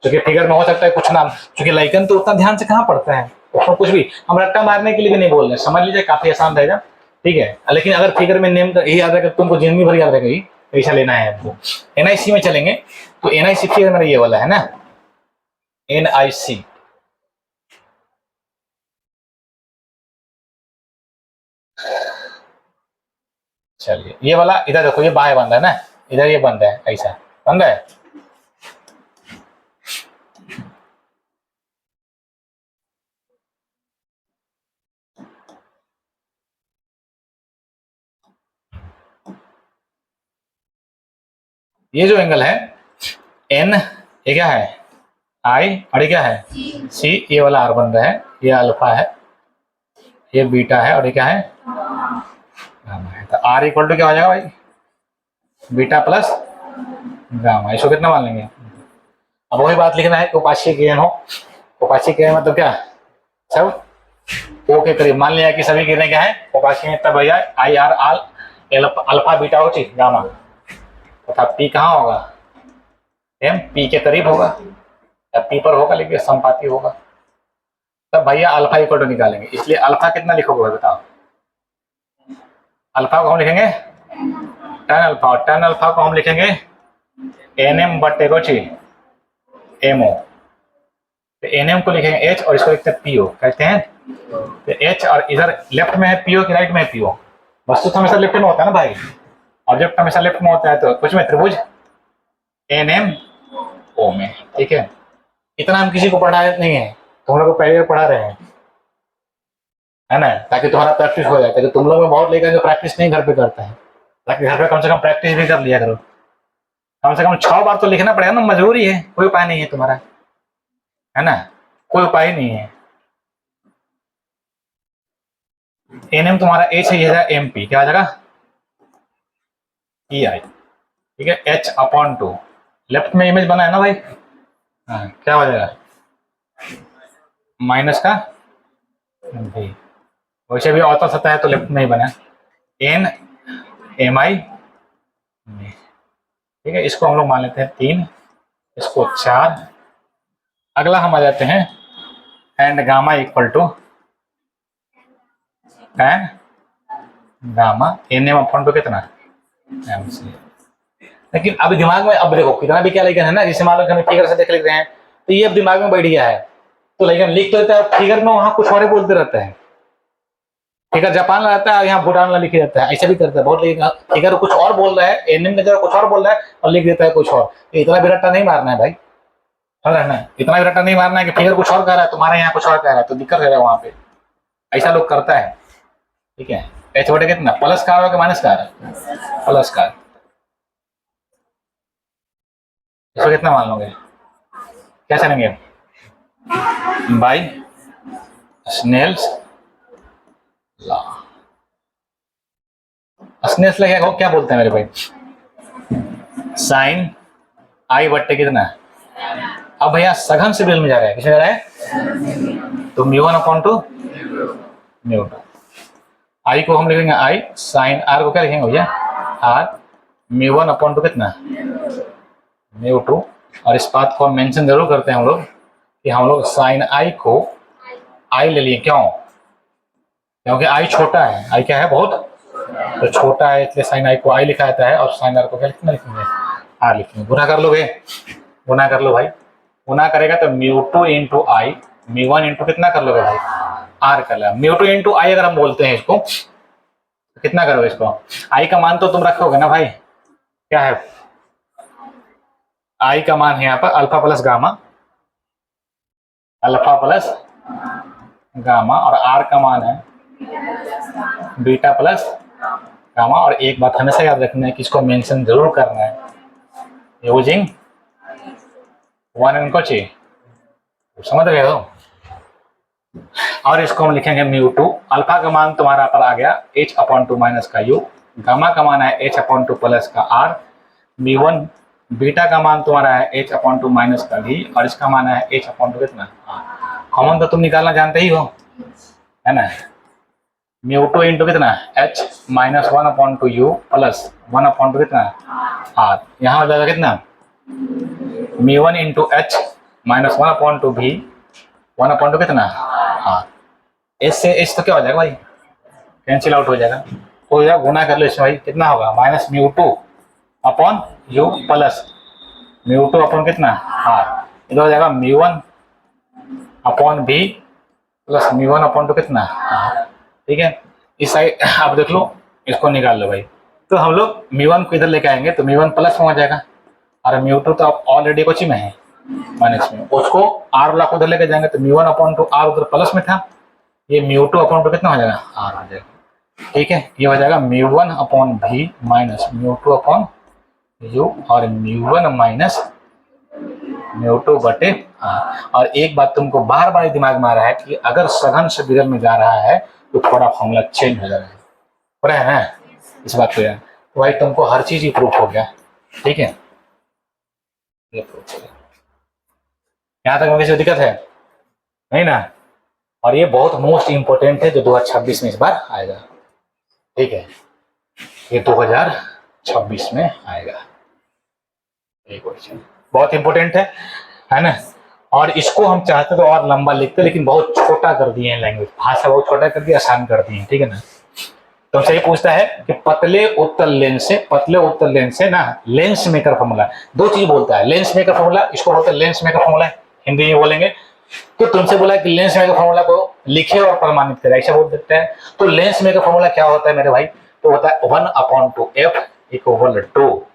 क्योंकि फिगर में हो सकता है कुछ नाम, क्योंकि लाइकन तो उतना ध्यान से कहाँ पड़ता है, उसमें कुछ भी हम रट्टा मारने के लिए भी नहीं बोल रहे, समझ लीजिए काफी आसान रहेगा, ठीक है। लेकिन अगर फिगर में नेम यही याद रहेगा, तुमको जिंदगी भर याद रहेगा, पैसा लेना है आपको। एनआईसी में चलेंगे तो एनआईसी फिगर मेरा ये वाला है ना, एनआईसी। चलिए ये वाला इधर देखो, ये बाएं बंद है ना, इधर ये बंद है, ऐसा बंद है। ये जो एंगल है एन, ये क्या है आई, और ये क्या है सी। ये वाला आर बन रहा है, ये अल्फा है, ये बीटा है, और ये क्या है गामा है। तो आर इक्वल टू क्या हो जाएगा भाई, बीटा प्लस गामा। इसको कितना मान लेंगे। अब वही बात लिखना है कि उपाश्य किरण हो, उपाश्य किरण मतलब क्या, सब ओ के करीब मान लिया कि सभी किरणें क्या है उपाश्य, तब भैया i R all alpha beta हो चाहिए गामा, तथा पी कहाँ होगा एम पी के करीब होगा, या पी पर होगा लेकिन संपाती होगा। तब भैया अल्फा इक्वल टू निकालेंगे, इसलिए अल्फा कितना लिखोगे बताओ, अल्फा को हम लिखेंगे टेन अल्फा, और टेन अल्फा को हम लिखेंगे एन एम बटे रोची एम ओ। तो एन एम को लिखेंगे एच और इसको लिखते हैं पीओ, कहते हैं तो एच, और इधर लेफ्ट में है पीओ कि राइट में है पीओ, वस्तु तो हमेशा लेफ्ट में होता है ना भाई, ऑब्जेक्ट हमेशा लेफ्ट में होता है, तो कुछ में त्रिभुज एन एम ओ में, ठीक है। इतना हम किसी को पढ़ाए नहीं है, तुम लोग को पहले पढ़ा रहे हैं, है ना, ताकि तुम्हारा प्रैक्टिस हो जाए, ताकि तुम लोग में बहुत लेकर जो प्रैक्टिस नहीं घर पे करता है, ताकि घर पे कम से कम प्रैक्टिस भी कर लिया करो, कम से कम 6 बार तो लिखना पड़ेगा ना, मजबूरी है, कोई उपाय नहीं है तुम्हारा, है ना, कोई उपाय नहीं है। एन एम तुम्हारा एच है, एम पी क्या आ जाएगा ई आई, ठीक है। एच अपॉन टू लेफ्ट में इमेज बना है ना भाई, हाँ क्या हो जाएगा माइनस का भी, वैसे भी औसत सतह है तो लेफ्ट में ही बना, एन एम आई, ठीक है। इसको हम लोग मान लेते हैं 3, इसको 4। अगला हम आ जाते हैं and gamma equal to N gamma N M upon two कितना एम सी। लेकिन अब दिमाग में अब देखो कितना भी क्या लेकिन है ना, जैसे मान लो कि हम फिगर से देख लिख रहे हैं तो ये अब दिमाग में बैठ गया है, तो लेकिन लिख तो देता है, फिगर में वहां कुछ और बोलते रहता है, फिगर जापान रहता है यहाँ भूटान लिखे रहता है, ऐसा भी करता है बहुत, लेकिन फिगर कुछ और बोल रहा है, एनएम की जगह कुछ और बोल रहा है और लिख देता है कुछ और। इतना भी रट्टा नहीं मारना है भाई, समझ ना, इतना भी रट्टा नहीं मारना है कि फिगर कुछ और कह रहा है तुम्हारे यहाँ कुछ और कह रहा है, तो दिक्कत है वहां पे, ऐसा लोग करता है, ठीक है। एच बटे कितना प्लस का होगा माइनस का, प्लस का, इसको कितना मान लोगे, क्या चलेंगे by Snell's law. Snell's law क्या बोलते हैं मेरे भाई, साइन आई बट्टे कितना, अब भैया सघन से बिल में जा रहा है, किसमें जा रहा है तो म्यू 1 अपॉन टू म्यू 2, आई को हम लिखेंगे आई, साइन आर को क्या लिखेंगे भैया आर, म्यू 1 अपॉन टू कितना म्यू 2। और इस बात को हम मेंशन जरूर करते हैं हम लोग कि हम लोग साइन आई को आई ले लिए, क्यों, क्योंकि आई छोटा है, आई क्या है बहुत तो छोटा है, इसलिए साइन आई को आई लिखा जाता है, और साइन आर को क्या लिखना लिखेंगे आर लिखेंगे। गुना कर लोगे, गुना कर लो भाई, गुना करेगा तो म्यू 2 इंटू आई, म्यू 1 इंटू कितना कर लोगे भाई आर कर लिया, म्यू 2 इंटू आई अगर हम बोलते हैं इसको तो कितना करोगे इसको, आई का मान तो तुम रखोगे ना भाई, क्या है आई का मान है यहाँ पर alpha plus gamma, alpha plus gamma, और आर का मान है बीटा प्लस गामा। और एक बात हमेशा याद रखना है कि इसको मेंशन जरूर करना है, यूजिंग वन एंड कोची, समझ रहे हो। और इसको हम लिखेंगे म्यू टू। अल्फा का मान तुम्हारा पर आ गया h/2 माइनस का u, गामा का मान है h/2 प्लस का r, म्यू1 बीटा का मान तुम्हारा है h/2 माइनस का v, और इसका मान है h/2 कितना r। कॉमन तो तुम निकालना जानते ही हो, है ना। म्यू टू इंटू कितना h माइनस 1/2 u प्लस 1/2 कितना r, यहाँ हो जाएगा कितना म्यू1 इंटू h माइनस 1/2 v 1/2 कितना r। h से h तो क्या हो जाएगा भाई, कैंसिल आउट हो जाएगा, हो जाएगा गुना कर लो इसमें भाई, कितना होगा minus mu two upon u plus mu two upon कितना r, इधर हो जाएगा म्यू1 अपॉन v प्लस म्यू1 अपॉन टू कितना r। ठीक है, इस साइड आप देख लो, इसको निकाल लो भाई। तो हम लोग म्यू1 को इधर लेके आएंगे तो म्यू1 प्लस में हो जाएगा, और म्यू टू तो आप ऑलरेडी कुछ में है माइनस में, उसको r वाला को उधर लेके जाएंगे तो म्यू1 अपॉन टू r उधर प्लस में था, ये म्यू टू अपॉन टू कितना हो जाएगा r हो जाएगा। ठीक है, ये हो जाएगा म्यू1 upon v minus mu two upon u, और म्यू1 माइनस म्यू टू बटे r। और एक बात तुमको बार बार दिमाग में आ रहा है कि अगर सघन से विरल में जा रहा है तो थोड़ा फॉर्मूला चेंज हो जा रहा है, हो रहा है ना इस बात पे, तो भाई तुमको हर चीज ही प्रूफ हो गया। ठीक है, ये प्रूफ हो गया, यहाँ तक में किसी दिक्कत है नहीं ना। और ये बहुत मोस्ट इंपोर्टेंट है जो 2026 में इस बार आएगा। ठीक है, ये 2026 में आएगा, ये क्वेश्चन बहुत इंपोर्टेंट है ना। और इसको हम चाहते तो और लंबा लिखते, लेकिन बहुत छोटा कर दिए हैं, लैंग्वेज भाषा बहुत छोटा कर दिया, आसान कर दिए हैं। ठीक है ना। तो हमसे ये पूछता है कि पतले उत्तल लेंस से ना लेंस मेकर फॉर्मूला, दो चीज बोलता है, लेंस मेकर फॉर्मूला, इसको बोलते हैं लेंस मेकर फॉर्मूला, हिंदी में बोलेंगे। तो तुमसे बोला कि लेंस मेकर फॉर्मूला को लिखे और प्रमाणित करें, ऐसा बोल सकते हैं। तो लेंस मेकर फॉर्मूला क्या होता है मेरे भाई, तो होता है 1/2f equal to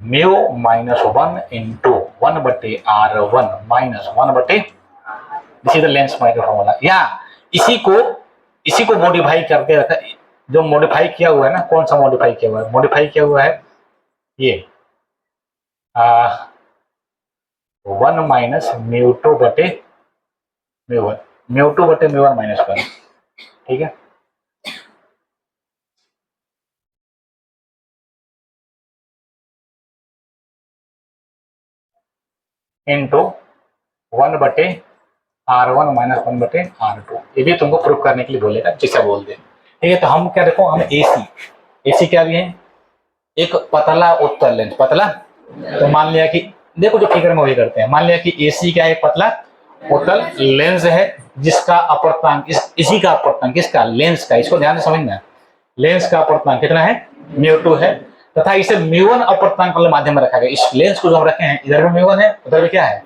mu minus 1 into 1/r1 minus 1/, this is the lens maker formula. या इसी को मॉडिफाई करके रखा, जो मॉडिफाई किया हुआ है ना, कौन सा मॉडिफाई किया हुआ है, मॉडिफाई किया हुआ है ये 1 माइनस म्यू टू बटे म्यू1, म्यू टू बटे म्यू1 माइनस 1। ठीक है, इंटू 1/r1 माइनस 1/r2। ये भी तुमको प्रूफ करने के लिए बोलेगा, जैसा बोल दे। ठीक है, तो हम क्या देखो, हम एसी क्या लिए, एक पतला उत्तल लेंस, पतला। तो मान लिया कि देखो जो फिगर में वही करते हैं, मान लिया कि एसी क्या है, पतला उत्तल लेंस है जिसका अपवर्तनांक इसी का अपवर्तनांक किसका, लेंस का, इसको ध्यान से समझना, लेंस का अपवर्तनांक कितना है म्यू टू है, तथा इसे म्यू1 अपवर्तनांक वाले माध्यम में रखा गया। इस लेंस को जो हम रखे हैं, इधर भी म्यू1 है, उधर भी क्या है,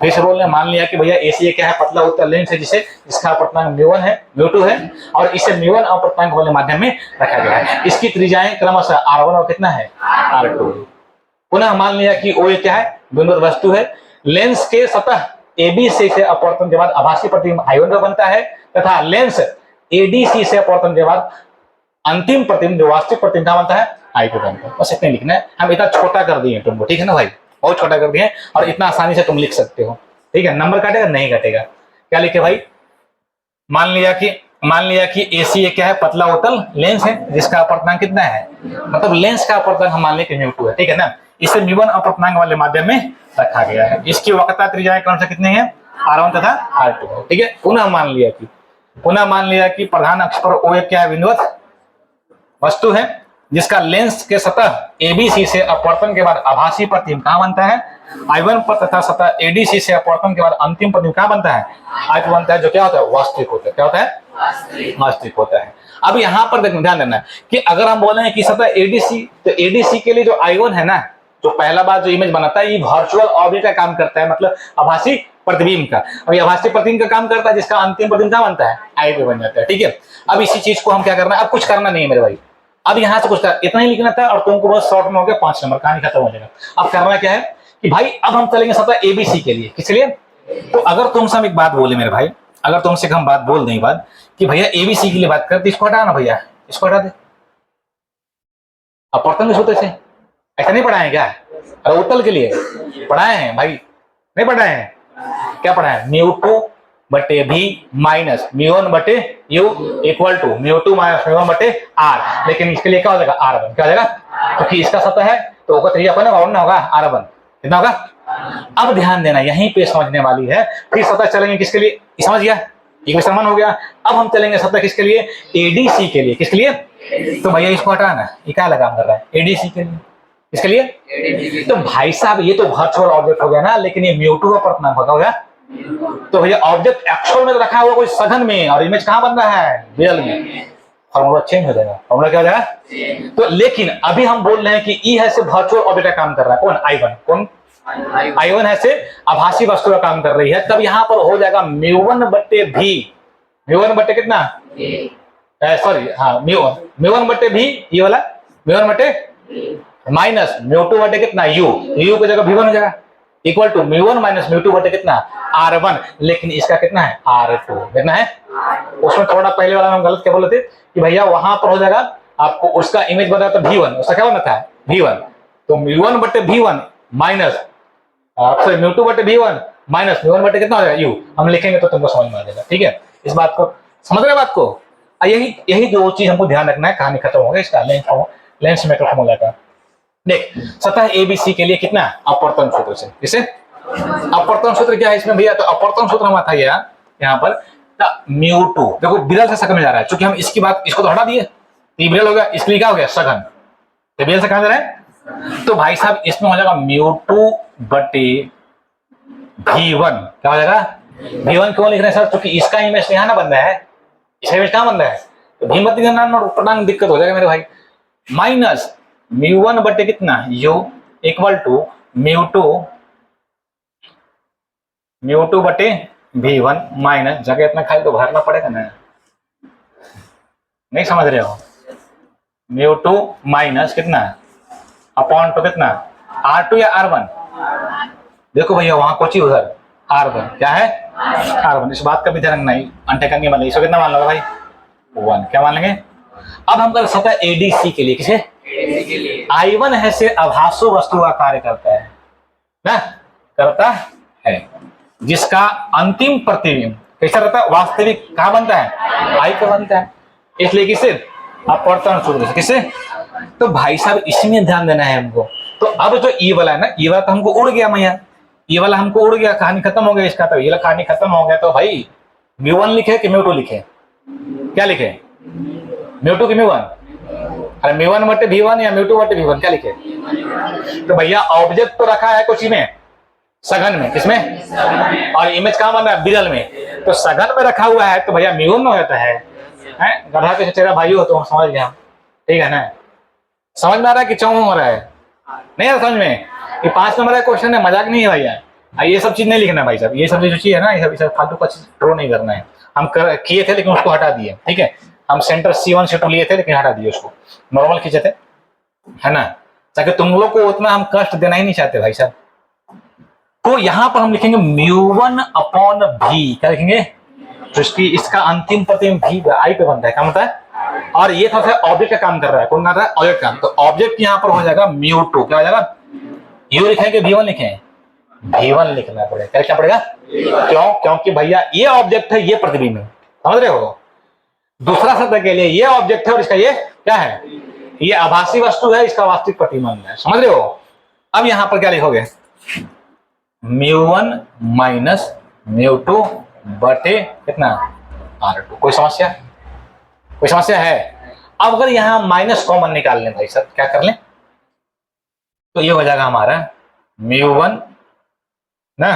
फिर से बोल रहे हैं, मान लिया कि भैया एसी क्या है, पतला उत्तल लेंस है जिसका अपवर्तनांक म्यू1 है, म्यू2 है, और इसे म्यू1 अपवर्तनांक वाले माध्यम में रखा गया है। इसकी त्रिज्याएं क्रमशः r1 और कितना है r2। पुनः मान लिया कि ओ क्या है, बिंदुवत वस्तु है, लेंस के सतह एबीसी से अपवर्तन के बाद आभासी प्रतिबिंब I1 का बनता है, तथा लेंस एडीसी से अपवर्तन के बाद अंतिम प्रतिबिंब जो वास्तविक प्रतिबिंब बनता है I2 बनता है। बस इतना लिखना है, हम इतना छोटा कर दिए तुमको। ठीक है ना भाई, बहुत छोटा कर दिए, और इतना आसानी से तुम लिख सकते हो। ठीक है, नंबर काटेगा नहीं काटेगा। क्या लिखे भाई, मान लिया कि एसी क्या है, पतला उत्तल लेंस है जिसका अपवर्तनांक कितना है, मतलब लेंस का अपवर्तनांक हम मान लें कि म्यू2 है। ठीक है ना, इसे म्यू1 अपवर्तनांक वाले माध्यम में रखा गया है। इसकी वक्रता त्रिज्याएं कौन सा कितने हैं, r1 तथा r2। ठीक है, पुनः मान लिया कि प्रधान अक्ष पर ओ क्या है, बिंदुवत वस्तु है जिसका लेंस के सतह एबीसी से अपवर्तन के बाद आभासी प्रतिबिंब कहां बनता है I1 पर, तथा सतह एडीसी से अपवर्तन के बाद अंतिम प्रतिबिंब कहां बनता है I2 बनता है, जो क्या होता है वास्तविक होता है। क्या होता है वास्तविक होता है। अब यहाँ पर देखो, ध्यान देना कि अगर हम बोले कि सतह एडीसी, तो एडीसी के लिए जो I1 है ना, जो पहला बार जो इमेज बनाता है, ये वर्चुअल ऑब्जेक्ट का काम करता है, मतलब आभासी प्रतिबिंब का। अब ये आभासी प्रतिबिंब का काम करता है जिसका अंतिम प्रतिबिंब क्या बनता है I2 बन जाता है। ठीक है, अब इसी चीज को हम क्या करना है, अब कुछ करना नहीं है मेरे भाई, अब यहाँ से कुछ इतना ही लिखना था, और तुमको बहुत शॉर्ट में हो गया 5 नंबर, कहानी खत्म हो जाएगा। अब करना क्या है कि भाई अब हम चलेंगे सतह एबीसी के लिए। किसके लिए? तो अगर तुमसे हम एक बात बोले मेरे भाई, अगर तुमसे हम बात बोल दें बात कि भैया एबीसी के लिए बात करते, इसको हटा ना भैया, इसको हटा दे। अपवर्तन के सूत्र से ऐसा नहीं पढ़ाए क्या? अरे उत्तल के लिए पढ़ाए हैं भाई, नहीं पढ़ाए हैं? क्या पढ़ाए? μ2 बटे भी माइनस μ1 बटे u इक्वल टू μ2 माइनस μ1 बटे r। लेकिन इसके लिए क्या हो जाएगा? r1। क्या हो जाएगा? क्योंकि इसका सतह है तो होगा 3 अपन होगा r1। कितना होगा? अब ध्यान देना, यहीं पे समझने वाली है। फिर सतह चलेंगे किसके लिए? समझ गया? इक्वेशन 1 हो गया। अब हम चलेंगे सतह किसके लिए? एडीसी के लिए। किसके लिए? तो भैया इसको हटाना, ये क्या लगा कर रहा है? एडीसी के लिए। इसके लिए तो भाई साहब ये तो वर्चुअल ऑब्जेक्ट हो गया ना, लेकिन ये μ2 का अपवर्तनांक हो गया। तो भैया ऑब्जेक्ट एक्चुअल में रखा हुआ कोई सघन में, और इमेज कहां बन रहा है? रियल में। फॉर्मूला चेंज हो जाएगा। फॉर्मूला क्या हो जाएगा? तो लेकिन अभी हम बोल रहे हैं कि ई है से वर्चुअल ऑब्जेक्ट का काम कर रहा है। कौन? I1। कौन? I1 है से आभासी वस्तु का काम कर रही है। तब यहां पर हो जाएगा μ1 बटे भी, μ1 बटे कितना? सॉरी हाँ μ1 बटे भी, ये वाला μ1 बटे माइनस μ2 बटे कितना? u की जगह v1 हो जाएगा इक्वल टू μ1 माइनस μ2 बटे कितना? r1। लेकिन इसका कितना है? r2। कितना है? उसमें थोड़ा पहले वाला हम गलत क्या बोले थे कि भैया वहां पर हो जाएगा आपको उसका इमेज बना था v1, उसका क्या बना था? v1। तो μ1 बटे v1 माइनस सॉरी μ2 बटे v1 माइनस μ1 बटे कितना हो जाएगा? u। हम लिखेंगे तो तुमको समझ में आ जाएगा। ठीक है, इस बात को समझ रहे बात को? यही जो चीज हमको ध्यान रखना है। कहानी खत्म हो गई इसका लेंस मेकर फॉर्मूला का। देख सतह एबीसी के लिए कितना? अपवर्तन सूत्र से। किसे? अपवर्तन सूत्र क्या है इसमें भैया? तो अपवर्तन सूत्र हमारा था यहाँ पर μ2। देखो विरल से सघन में जा रहा है, क्योंकि हम इसकी बात इसको तो हटा दिए, ये विरल हो गया, इसलिए क्या हो गया? सघन। तो विरल से कहां जा रहा है? तो भाई साहब इसमें हो जाएगा μ2 बटे v1। क्या हो जाएगा? v1 क्यों लिख रहे हैं सर? क्योंकि इसका इमेज यहाँ ना बन रहा है, इसका इमेज कहां बन रहा है? तो भी मत लिखना, दिक्कत हो जाएगा मेरे भाई। माइनस μ1 बटे कितना? u इक्वल टू μ2 बटे v1 माइनस, जगह इतना खाली तो भरना पड़ेगा ना, नहीं समझ रहे हो? μ2 माइनस कितना अपॉन टू कितना? r2 या r1? देखो भैया वहां कोची उधर r1। क्या है? r1। इस बात का भी ध्यान नहीं अंटे करने वाले। इसको कितना मान लो भाई? 1। क्या मान लेंगे? अब हम कर सकते हैं एडीसी के लिए। किसे? I1 है से आभासु वस्तु का कार्य करता है ना, करता है, जिसका अंतिम प्रतिबिंब कैसा रहता है? वास्तविक कहां बनता है? I पे बनता है। इसलिए किसे? अपवर्तन सूत्र से। किसे? तो भाई साहब इसमें ध्यान देना है हमको। तो अब जो ई वाला है ना, ई वाला तो हमको उड़ गया मैया, ये वाला हमको उड़ गया, कहानी खत्म हो गया इसका। तो ये कहानी खत्म हो गया। तो भाई μ1 लिखे कि μ2 लिखे? क्या लिखे? μ2 की μ1? अरे μ1 बटे v1 या μ2 बटे v1? क्या लिखे? तो भैया ऑब्जेक्ट तो रखा है कुछ में, सघन में। किसमें? और इमेज कहां बन रहा है? विरल में। तो सघन में रखा हुआ है तो भैया μ1 में होता है। गधा के तेरा भाई हो तो समझ गया, ठीक है ना? समझ में आ रहा है कि चौं हो रहा है? नहीं आ समझ में? ये 5 नंबर का क्वेश्चन है, मजाक नहीं है भैया। ये सब चीज नहीं लिखना भाई साहब, ये सब जो चीज है ना, ये सब फालतू का चीज ड्रॉ नहीं करना है। हम किए थे लेकिन उसको हटा दिए। ठीक है, हम सेंटर C1 से 2 लिए थे लेकिन हटा दिए उसको, नॉर्मल खींचे थे, है ना, ताकि तुम लोग को उतना हम कष्ट देना ही नहीं चाहते भाई साहब। तो यहां पर हम लिखेंगे μ1 अपॉन भी। क्या लिखेंगे? तो इसका अंतिम प्रतिबिंब भी I पे बनता है। क्या बनता है? और ये था ऑब्जेक्ट का काम कर रहा है। कौन कर रहा है? ऑब्जेक्ट काम। तो ऑब्जेक्ट यहाँ पर हो जाएगा μ2। क्या हो जाएगा? u लिखेंगे v1 लिखें? v1 लिखना पड़ेगा। क्या लिखना पड़ेगा? क्यों? क्योंकि भैया ये ऑब्जेक्ट है, ये प्रतिबिंब है। समझ रहे हो? दूसरा सतह के लिए ये ऑब्जेक्ट है और इसका ये क्या है? ये आभासी वस्तु है, इसका वास्तविक प्रतिबिंब है। समझ रहे हो? अब यहां पर क्या लिखोगे? μ1 माइनस μ2 बटे कितना? r2। कोई समस्या? कोई समस्या है? अब अगर यहां माइनस कॉमन निकाल लें भाई साहब, क्या कर लें? तो ये हो जाएगा हमारा μ1 ना,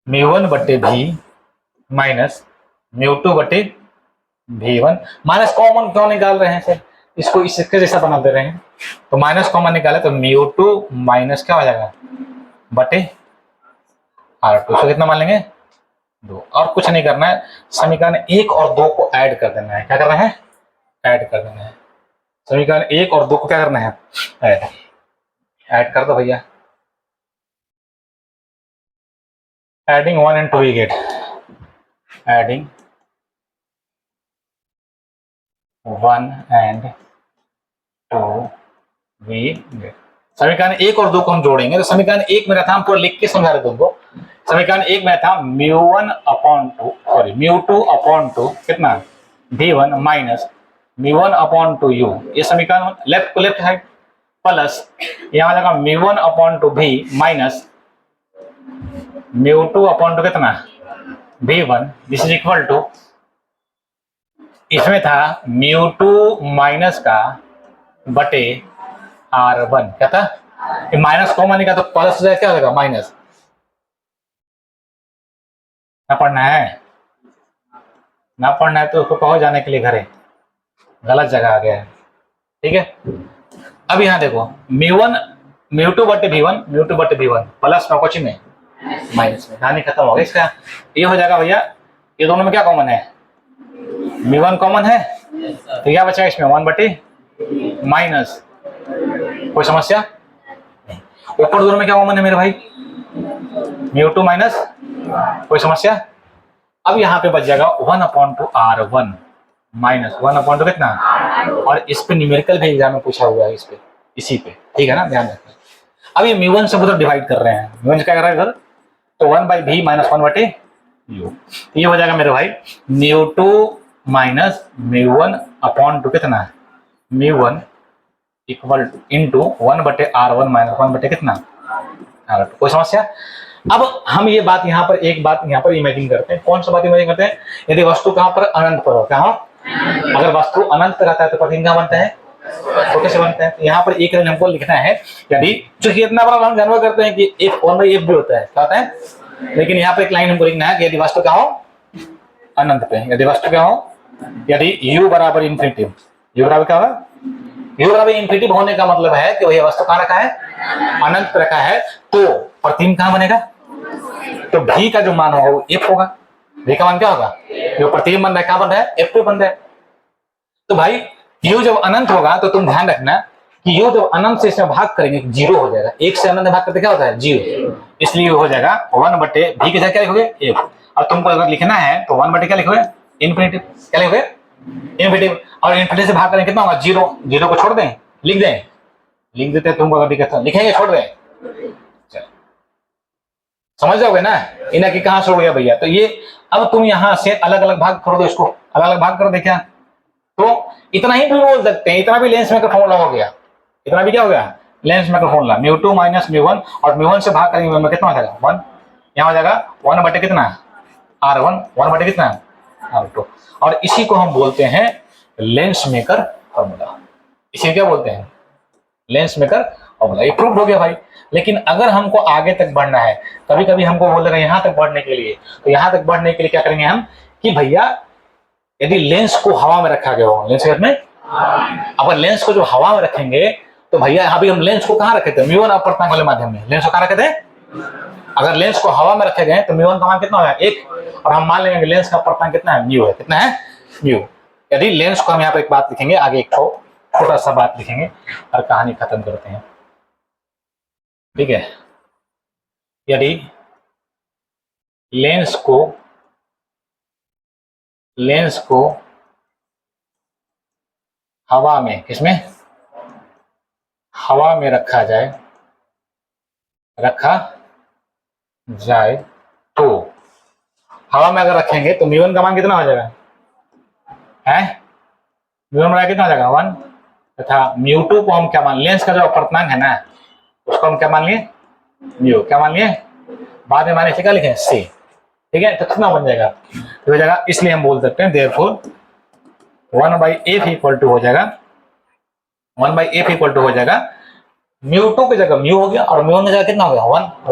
μ1 बटे भी माइनस μ2 बटे v1। माइनस कॉमन क्यों निकाल रहे हैं सर? इसको इसके जैसा बना दे रहे हैं। तो माइनस कॉमन निकाले तो μ2 माइनस क्या हो जाएगा? बटे r2। तो कितना मान लेंगे? 2। और कुछ नहीं करना है, समीकरण 1 और 2 को ऐड कर देना है। क्या करना है? ऐड कर देना है। समीकरण 1 और 2 को क्या करना है? ऐड कर दो भैया। Adding 1 and 2 we get adding 1 and 2 we get समीकरण 1 और 2 को हम जोड़ेंगे तो समीकरण 1 में था, हम पूरा लिख के समझा रहे तुमको। समीकरण 1 में था μ2 कितना v1 माइनस μ1/2u, ये समीकरण लेफ्ट को लेफ्ट साइड प्लस यहाँ जाएगा μ1/v माइनस μ2/2 कितना v1, this is equal to, इसमें था μ2 माइनस का बटे r1, क्या था माइनस कॉमन का तो प्लस जाए, क्या हो जाएगा माइनस। ना पढ़ना है तो उसको कहो जाने के लिए घरे, गलत जगह आ गया है, ठीक है। अब यहाँ देखो μ2 बटे v1 प्लस में कुछ में माइनस में, कहानी खत्म हो गई इसका। ये हो जाएगा भैया, ये दोनों में क्या कॉमन है, μ1 कॉमन है तो क्या बचा इसमें 1 बटे माइनस, कोई समस्या नहीं। ऊपर दोनों में क्या कॉमन है मेरे भाई, μ2 माइनस, कोई समस्या। अब यहाँ पे बच जाएगा 1/2 r1 माइनस 1/2 कितना, और इस पे न्यूमेरिकल भी एग्जाम में पूछा हुआ है, इस पे इसी पे, ठीक है ना, ध्यान रखना। अब ये μ1 से उधर डिवाइड कर रहे हैं, μ1 क्या कर रहा है इधर, तो 1/v माइनस 1 बटे u, ये हो जाएगा मेरे भाई μ2 माइनस μ1/2 कितना μ1 इक्वल टू इंटू 1 बटे r1 माइनस 1 बटे कितना r2, कोई समस्या। अब हम ये बात यहाँ पर एक बात यहाँ पर इमेजिन करते हैं, कौन सा बात इमेजिन करते हैं, यदि वस्तु कहाँ पर अनंत पर हो, कहाँ, अगर वस्तु अनंत पर आता है तो प्रतिबिंब कहाँ बनता है, तो कैसे बनता है, तो यहाँ पर एक लाइन हमको लिखना है, यदि चूंकि इतना बड़ा हम जानवर करते हैं कि f 1/f भी होता है, क्या होता है, लेकिन यहाँ पर एक लाइन हमको लिखना है कि यदि वस्तु क्या हो अनंत पे, यदि वस्तु क्या हो, यदि u बराबर इंफिनिटिव, u बराबर क्या होगा, u बराबर इंफिनिटिव होने का मतलब है कि वही वस्तु कहाँ रखा है, अनंत पे रखा है, तो प्रतिबिंब कहाँ बनेगा, तो v का जो मान होगा वो f होगा, v का मान क्या होगा, जो प्रतिबिंब बन रहा है कहाँ बन रहा है, f पे बन रहा है। तो भाई u जब अनंत होगा तो तुम ध्यान रखना कि u जब अनंत से इसमें भाग करेंगे जीरो हो जाएगा, एक से अनंत भाग करते क्या होता है जीरो, इसलिए हो जाएगा 1 बटे v के जगह क्या लिखोगे f। अब तुमको अगर लिखना है तो 1 बटे क्या लिखोगे इनफिनिटिव, क्या लिखोगे इनफिनिटिव, और इनफिनिटिव से भाग करेंगे कितना होगा जीरो, जीरो को छोड़ दें, लिख देते हैं, तुमको अगर दिक्कत लिखेंगे छोड़ दें, समझ जाओगे ना, इन्हें कि कहां से हो गया भैया। तो ये अब तुम यहां से अलग अलग भाग कर दो, इसको अलग अलग भाग कर दे, क्या तो इतना ही भी बोल सकते हैं, इतना भी लेंस मेकर फॉर्मूला हो गया, इतना भी क्या हो गया लेंस मेकर फॉर्मूला, μ2 माइनस μ1, और μ1 से भाग करेंगे में कितना हो जाएगा 1, यहाँ हो जाएगा 1 बटे कितना r1, 1 बटे कितना r2, और इसी को हम बोलते हैं लेंस मेकर फॉर्मूला, इसे क्या बोलते हैं लेंस मेकर फॉर्मूला। ये प्रूव हो गया भाई। लेकिन अगर हमको आगे तक बढ़ना है, कभी कभी हमको बोलेगा यहाँ तक बढ़ने के लिए, तो यहाँ तक बढ़ने के लिए क्या करेंगे हम कि भैया यदि लेंस को हवा में रखा गया हो, लेंस में अपन लेंस को जो हवा में रखेंगे तो भैया अभी हम लेंस को कहाँ रखे थे μ1 अपवर्तनांक वाले माध्यम में, लेंस को कहाँ रखे थे, अगर लेंस को हवा में रखे गए तो μ1 का मान कितना होगा 1, और हम मान लेंगे लेंस का अपवर्तनांक कितना है μ है, कितना है μ। यदि लेंस को हम यहाँ पे एक बात लिखेंगे, आगे एक छोटा सा बात लिखेंगे और कहानी खत्म करते हैं, ठीक है। यदि लेंस को हवा में, किसमें हवा में रखा जाए तो हवा में अगर रखेंगे तो μ1 का मान कितना हो जाएगा है, μ1 बराबर कितना हो जाएगा 1, तथा μ2 को हम क्या मान, लेंस का जो अपवर्तनांक है ना उसको हम क्या मान लिए μ, क्या मान लिए, बाद में माने क्या लिखे c, ठीक है। तो कितना बन जाएगा, तो हो जाएगा, इसलिए हम बोल सकते हैं देयरफॉर 1/f इक्वल टू हो जाएगा 1/f इक्वल टू हो जाएगा μ2 की जगह μ हो गया, और μ1 की जगह कितना हो गया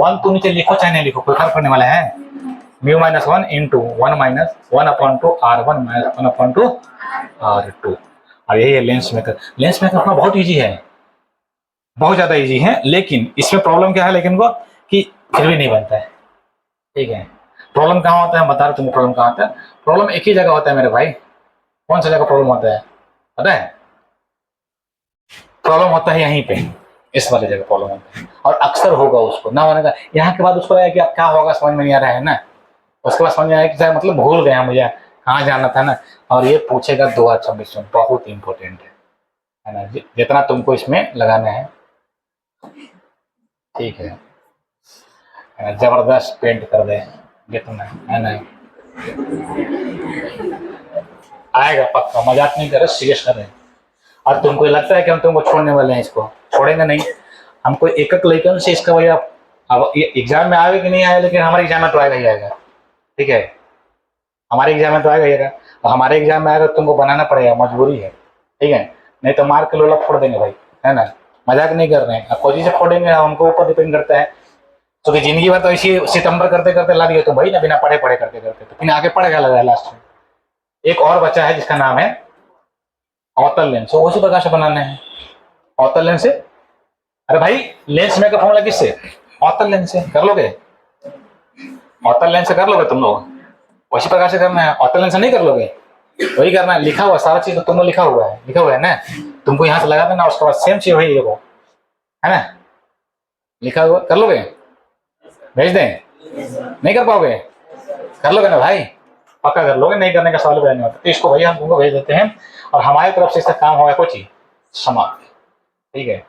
1 तो नीचे लिखो चाहे नहीं लिखो कोई फर्क पड़ने वाला है, μ minus 1 into 1 minus 1/2 r1 minus 1/2 r2, और यही है लेंस मेकर। लेंस मेकर अपना बहुत ईजी है, बहुत ज्यादा ईजी है, लेकिन इसमें प्रॉब्लम क्या है, लेकिन को कि फिर भी नहीं बनता है, ठीक है। प्रॉब्लम कहाँ होता है बता रहा तुम्हें, प्रॉब्लम कहाँ होता है, प्रॉब्लम एक ही जगह होता है मेरे भाई, कौन सा जगह प्रॉब्लम होता है पता है, प्रॉब्लम होता है यहीं पे, इस वाली जगह प्रॉब्लम होता है, और अक्सर होगा उसको ना होने का। यहाँ के बाद उसको लगा कि अब क्या होगा समझ में नहीं आ रहा है ना, उसके बाद समझ में आया कि सर मतलब भूल गया मुझे कहाँ जाना था ना। और ये पूछेगा 2026 में, बहुत इंपॉर्टेंट है ना, जितना तुमको इसमें लगाना है। ठीक है, जबरदस्त पेंट कर दे जितना है ना, आएगा पक्का, मजाक नहीं कर रहे, सीरियस कर रहे हैं। और तुमको लगता है कि हम तुमको छोड़ने वाले हैं? इसको छोड़ेंगे नहीं। हमको एक एक लेकिन से इसका भैया अब ये एग्जाम में आएगा कि नहीं आएगा, लेकिन हमारे एग्जाम में तो आएगा ही आएगा। ठीक है, हमारे एग्जाम में तो आएगा ही आएगा, और हमारे एग्जाम में आएगा तो तुमको बनाना पड़ेगा, मजबूरी है। ठीक है, नहीं तो मार के लोला फोड़ देंगे भाई, है ना, मजाक नहीं कर रहे हैं। अब कोई से फोड़ेंगे हमको ऊपर डिपेंड करता है, क्योंकि जिंदगी भर तो इसी सितंबर करते करते ला दिए तुम भाई ना, बिना पढ़े पढ़े करते करते, तो फिर आगे पढ़ेगा लगा लास्ट में। एक और बच्चा है जिसका नाम है अवतल लेंस, वो उसी प्रकार से बनाना है। अवतल लेंस से, अरे भाई लेंस में का फॉर्मूला किससे? अवतल लेंस से कर लोगे, अवतल लेंस से कर लोगे तुम लोग, उसी प्रकार से करना है। अवतल लेंस से नहीं कर लोगे, वही करना है, लिखा हुआ सारा चीज तो तुमने लिखा हुआ है ना, तुमको यहाँ से लगा देना, उसके बाद सेम चीज वही देखो, है ना, लिखा हुआ, कर लोगे? भेज दें? नहीं कर पाओगे? कर लोगे ना भाई, पक्का कर लोगे, नहीं करने का सवाल पैदा नहीं होता। तो इसको भैया हम तुमको भेज देते हैं, और हमारी तरफ से इसका काम होगा कुछ ही समाप्त। ठीक है,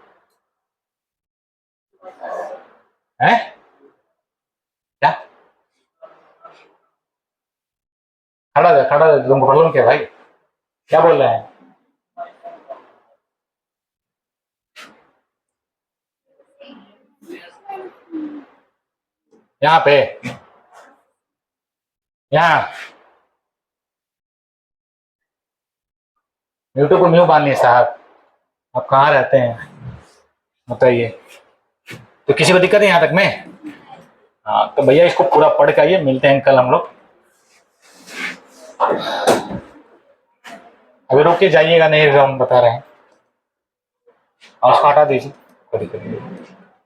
हैं क्या खड़ा है तुमको प्रॉब्लम क्या भाई, क्या बोल रहे हैं? यहाँ पे, यहाँ यूट्यूब को म्यू बांधिए साहब, आप कहाँ रहते हैं बताइए? तो किसी को दिक्कत है यहाँ तक में? हाँ तो भैया इसको पूरा पढ़ के आइए, मिलते हैं कल हम लोग। अभी रुक के जाइएगा नहीं, हम बता रहे हैं, और उसको हटा दीजिए, कोई दिक्कत नहीं।